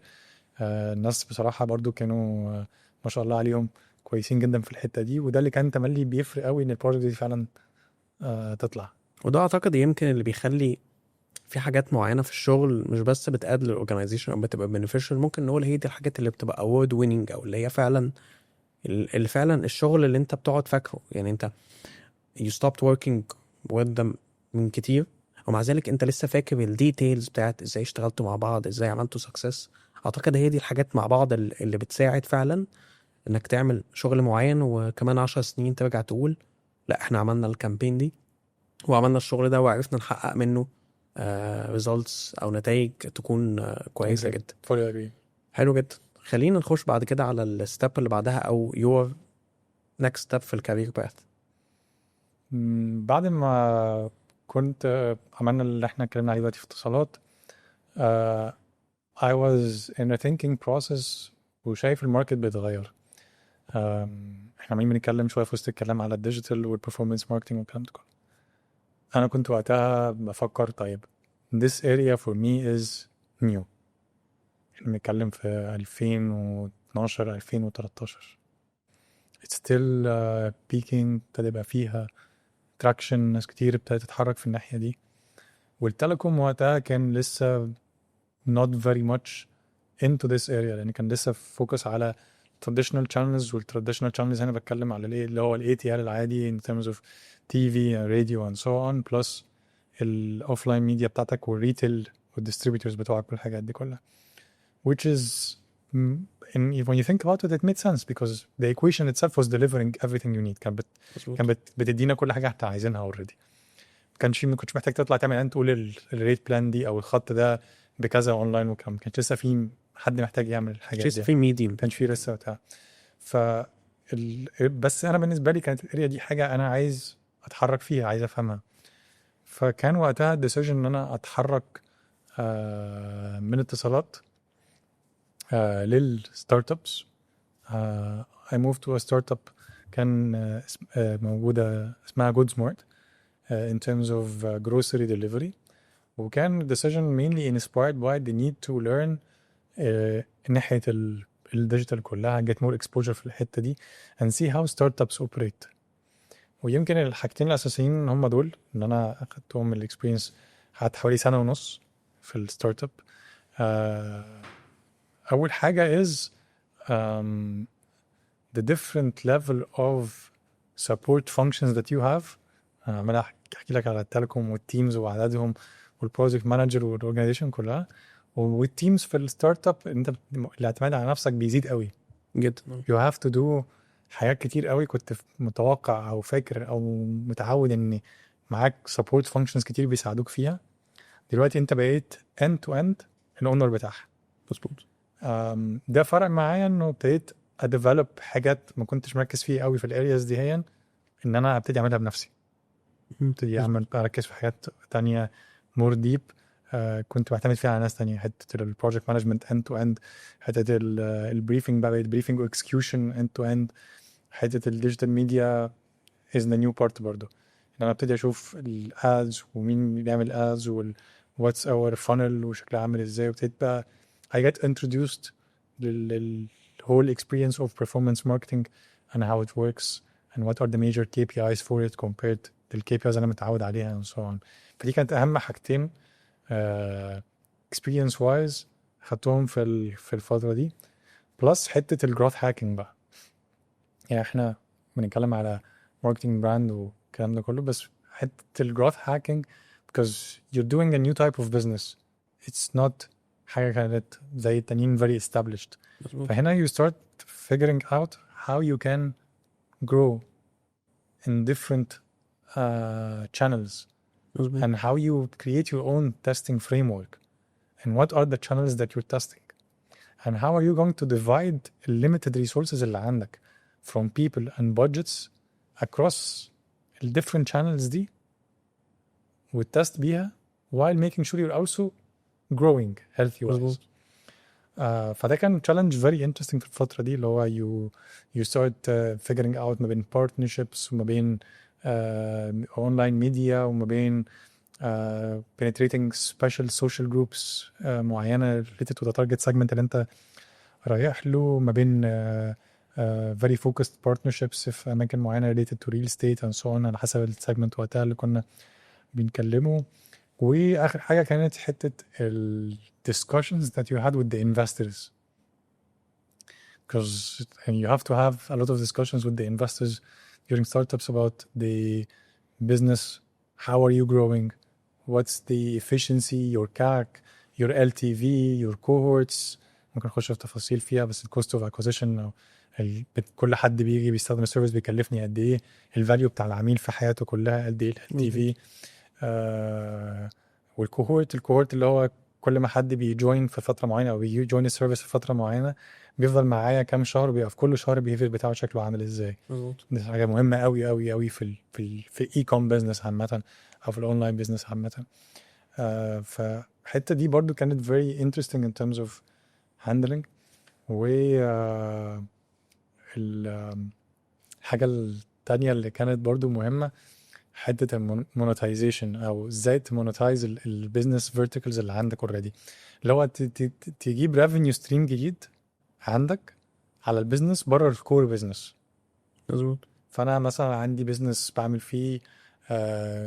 الناس بصراحة برضو كانوا ما شاء الله عليهم كويسين جدا في الحتة دي. وده اللي كان تملي بيفرق قوي ان البروجكت دي فعلا تطلع. وده اعتقد يمكن اللي بيخلي في حاجات معينة في الشغل مش بس بتقاد للأورجنايزيشن أو بتبقى beneficial، ممكن نقول هي دي الحاجات اللي بتبقى award winning أو اللي هي فعلا اللي فعلا الشغل اللي انت بتقعد فاكره. يعني انت you stopped working with them من كتير ومع ذلك انت لسه فاكر الديتيلز بتاعت ازاي اشتغلتوا مع بعض، ازاي عملتوا سكسس. اعتقد هي دي الحاجات مع بعض اللي بتساعد فعلا انك تعمل شغل معين وكمان 10 سنين ترجع تقول لا احنا عملنا الكامبين دي وعملنا الشغل ده وعرفنا نحقق منه results او نتائج تكون كويسة جدا. fully agree. حلو جدا. خلينا نخش بعد كده على الستيب اللي بعدها او your next step في الكارير باث. بعد ما كنت عملنا اللي احنا اتكلمنا عليه دلوقتي في اتصالات I was in a thinking process وشايف الماركت بيتغير. احنا عمالين بنتكلم شويه في وسط الكلام على الديجيتال والبرفورمانس ماركتنج والكلام ده كله. انا كنت وقتها بفكر طيب this area for me is new. بنتكلم في 2012 2013 it's still peaking. ابتدى يبقى فيها traction، ناس كتير ابتدت تتحرك في الناحيه دي. والتليكوم وقتها كان لسه not very much into this area لان كان لسه فوكس على traditional channels. والtraditional channels هنا بتكلم على اللي هو ال ATL العادي in terms of TV radio and so on plus ال offline media بتاعتك والريتيل والdistributors بتوعك والحاجات دي كلها. Which is when you think about it made sense because the equation itself was delivering everything you need. كان بتدينا كل حاجة احنا عايزينها already. ما كنتش محتاج تطلع تعمل انت تقول الريت بلان دي او الخط ده بكذا اونلاين وكم. ما كانش لسه في حد محتاج يعمل الحاجات دي. لسه في ميديم، ما كانش في لسه بتاع. بس انا بالنسبه لي كانت الاريا دي حاجه انا عايز اتحرك فيها، عايز افهمها. فكان وقتها الديسيجن ان انا اتحرك من اتصالات للستارت ابس. I moved to a startup كان موجوده اسمها Good Smart in terms of grocery delivery. وكان decision mainly inspired by the need to learn ناحية الديجيتال كلها get more exposure في الحتة دي and see how startups operate. ويمكن الحاجتين الأساسيين هم دول إن أنا أخدتهم من الإكسبيرينس. قعدت حوالي 1.5 سنة في الستارت اب. أول حاجة is the different level of support functions that you have. عمال احكي لك على التليكوم والتيمز وعددهم والبروجكت مانجر والاورجنايزيشن كلها. والتيمز في الستارت اب انت الاعتماد على نفسك بيزيد قوي جدا. you have to do حاجات كتير قوي كنت متوقع او فاكر او متعود ان معاك سبورت فانكشنز كتير بيساعدوك فيها. دلوقتي انت بقيت end to end الاونر بتاعها. مظبوط. ده فرق معايا انه ابتديت اديفلوب حاجات ما كنتش مركز فيها قوي في الارياز دي، هي ان انا ابتدي اعملها بنفسي. ابتدي اركز في حاجات تانية مور ديب. كنت بعتمد فيها على ناس تانية. حته البروجكت مانجمنت اند تو اند، حته البريفنج بقى بقت بريفنج واكسكيوشن اند تو اند، حته الديجيتال ميديا از ذا نيو بارت برضه. ان انا ابتدي اشوف الادز ومين بيعمل ادز واتس اور فانل وشكلها عامل ازاي. وابتديت بقى I get introduced لل whole experience of performance marketing and how it works and what are the major KPIs for it compared to the KPIs اللي انا متعود عليها and so on. فدي كانت اهم حاجتين experience wise خدتهم في الفترة دي. بلس حتة الجروث هاكينج بقى، يعني احنا بنتكلم على ماركتنج براند والكلام ده كله، بس حتة الجروث هاكينج because you're doing a new type of business, it's not حاجة كانت زي التانيين very established. مظبوط. فهنا you start figuring out how you can grow in different channels مظبوط. and how you create your own testing framework and what are the channels that you're testing and how are you going to divide the limited resources اللي عندك from people and budgets across the different channels دي وتست بيها while making sure you're also growing healthy wise. مظبوط. فده كان challenge very interesting في الفترة دي، اللي هو you start figuring out ما بين partnerships وما بين online media وما بين penetrating special social groups معينة related to the target segment اللي انت رايح له، ما بين very focused partnerships في أماكن معينة related to real estate and so on على حسب السيجمنت وقتها اللي كنا بنكلمه. وآخر حاجة كانت حتة ال discussions that you had with the investors, because you have to have a lot of discussions with the investors during startups about the business, how are you growing, what's the efficiency, your CAC, your LTV, your cohorts. ممكن نخش في تفاصيل فيها، بس ال cost of acquisition أو كل حد بيجي بيستخدم السيرفيس بيكلفني قد ايه، الفاليو بتاع العميل في حياته كلها قد ايه، ال LTV. والكوهورت اللي هو كل ما حد بيجوين في فتره معينه او بيجوين السيرفيس في فتره معينه بيفضل معايا كام شهر، بيبقى في كل شهر البيهيفير بتاعه شكله عامل ازاي. مظبوط. دي حاجه مهمه قوي قوي قوي في الاي كوم بزنس عامه او في الاونلاين بزنس عامه. فالحته دي برضو كانت very interesting in terms of handling. و الحاجه التانية اللي كانت برضو مهمه حته المونتايزيشن او ازاي تمونتايز البيزنس فيرتيكلز اللي عندك اوريدي، اللي هو تجيب ريفينيو ستريم جديد عندك على البيزنس بره الكور بيزنس. مظبوط. فانا مثلا عندي بيزنس بعمل فيه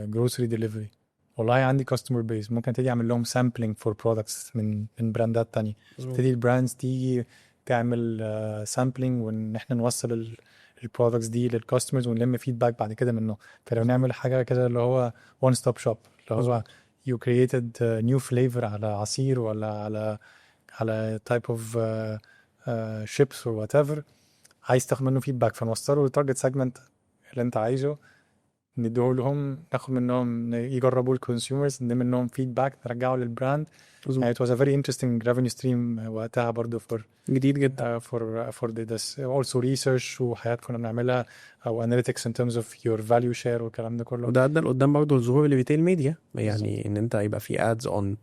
جروسري ديليفري، والله عندي كاستمر بيز، ممكن تيجي اعمل لهم سامبلينج فور برودكتس من براندات تانية، تبتدي البراندز تيجي تعمل سامبلينج وان احنا نوصل البرودكتس دي للكاستمرز ونلم فيدباك بعد كده منه. فلو نعمل حاجه كده اللي هو وان ستوب شوب، اللي هو you created new flavor على عصير ولا على type of chips or whatever، عايز تاخد منه فيدباك، فنوصله للتارجت سيجمنت اللي انت عايزه، نديه لهم، ناخد منهم يجربوا الكونسيومرز، ندي منهم فيدباك، نرجعه للبراند. يعني it was a very interesting revenue stream وقتها برضو for جديد جدا. for this also research وحاجات كنا بنعملها او analytics in terms of your value share والكلام ده كله. وده ادى لقدام برضه الظهور الريتيل ميديا، يعني ان انت يبقى في ads on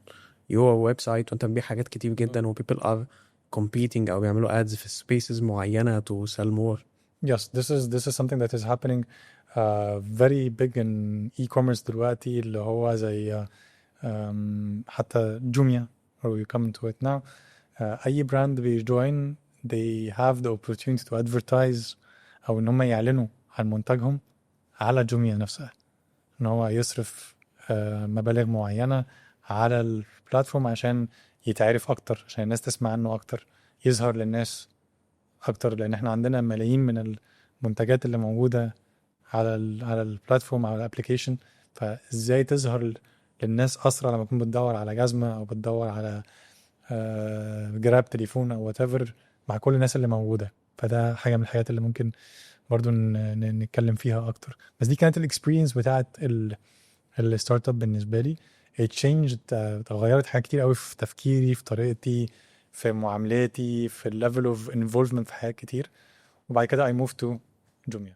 your website وانت بتبيع حاجات كتير جدا و people are competing او بيعملوا ads في spaces معينة to sell more. Yes, this is something that is happening very big in e-commerce دلوقتي، اللي هو زي حتى جوميا or you come to it now. أي براند بيجوين they have the opportunity to advertise أو إن هم يعلنوا عن منتجهم على جوميا نفسها، إن هو يصرف مبالغ معينة على البلاتفورم عشان يتعرف أكتر، عشان الناس تسمع عنه أكتر، يظهر للناس أكتر، لأن إحنا عندنا ملايين من المنتجات اللي موجودة على البلاتفورم على الابليكيشن. فازاي تظهر للناس اسرع لما تكون بتدور على جزمه او بتدور على جراب تليفون او whatever مع كل الناس اللي موجوده. فده حاجه من الحاجات اللي ممكن برضو نتكلم فيها اكتر. بس دي كانت الاكسبيرينس بتاعت الستارت اب بالنسبه لي. اتغيرت حاجات كتير قوي في تفكيري، في طريقتي، في معاملاتي، في الليفل اوف انفولفمنت في حاجات كتير. وبعد كده I moved to جوميا.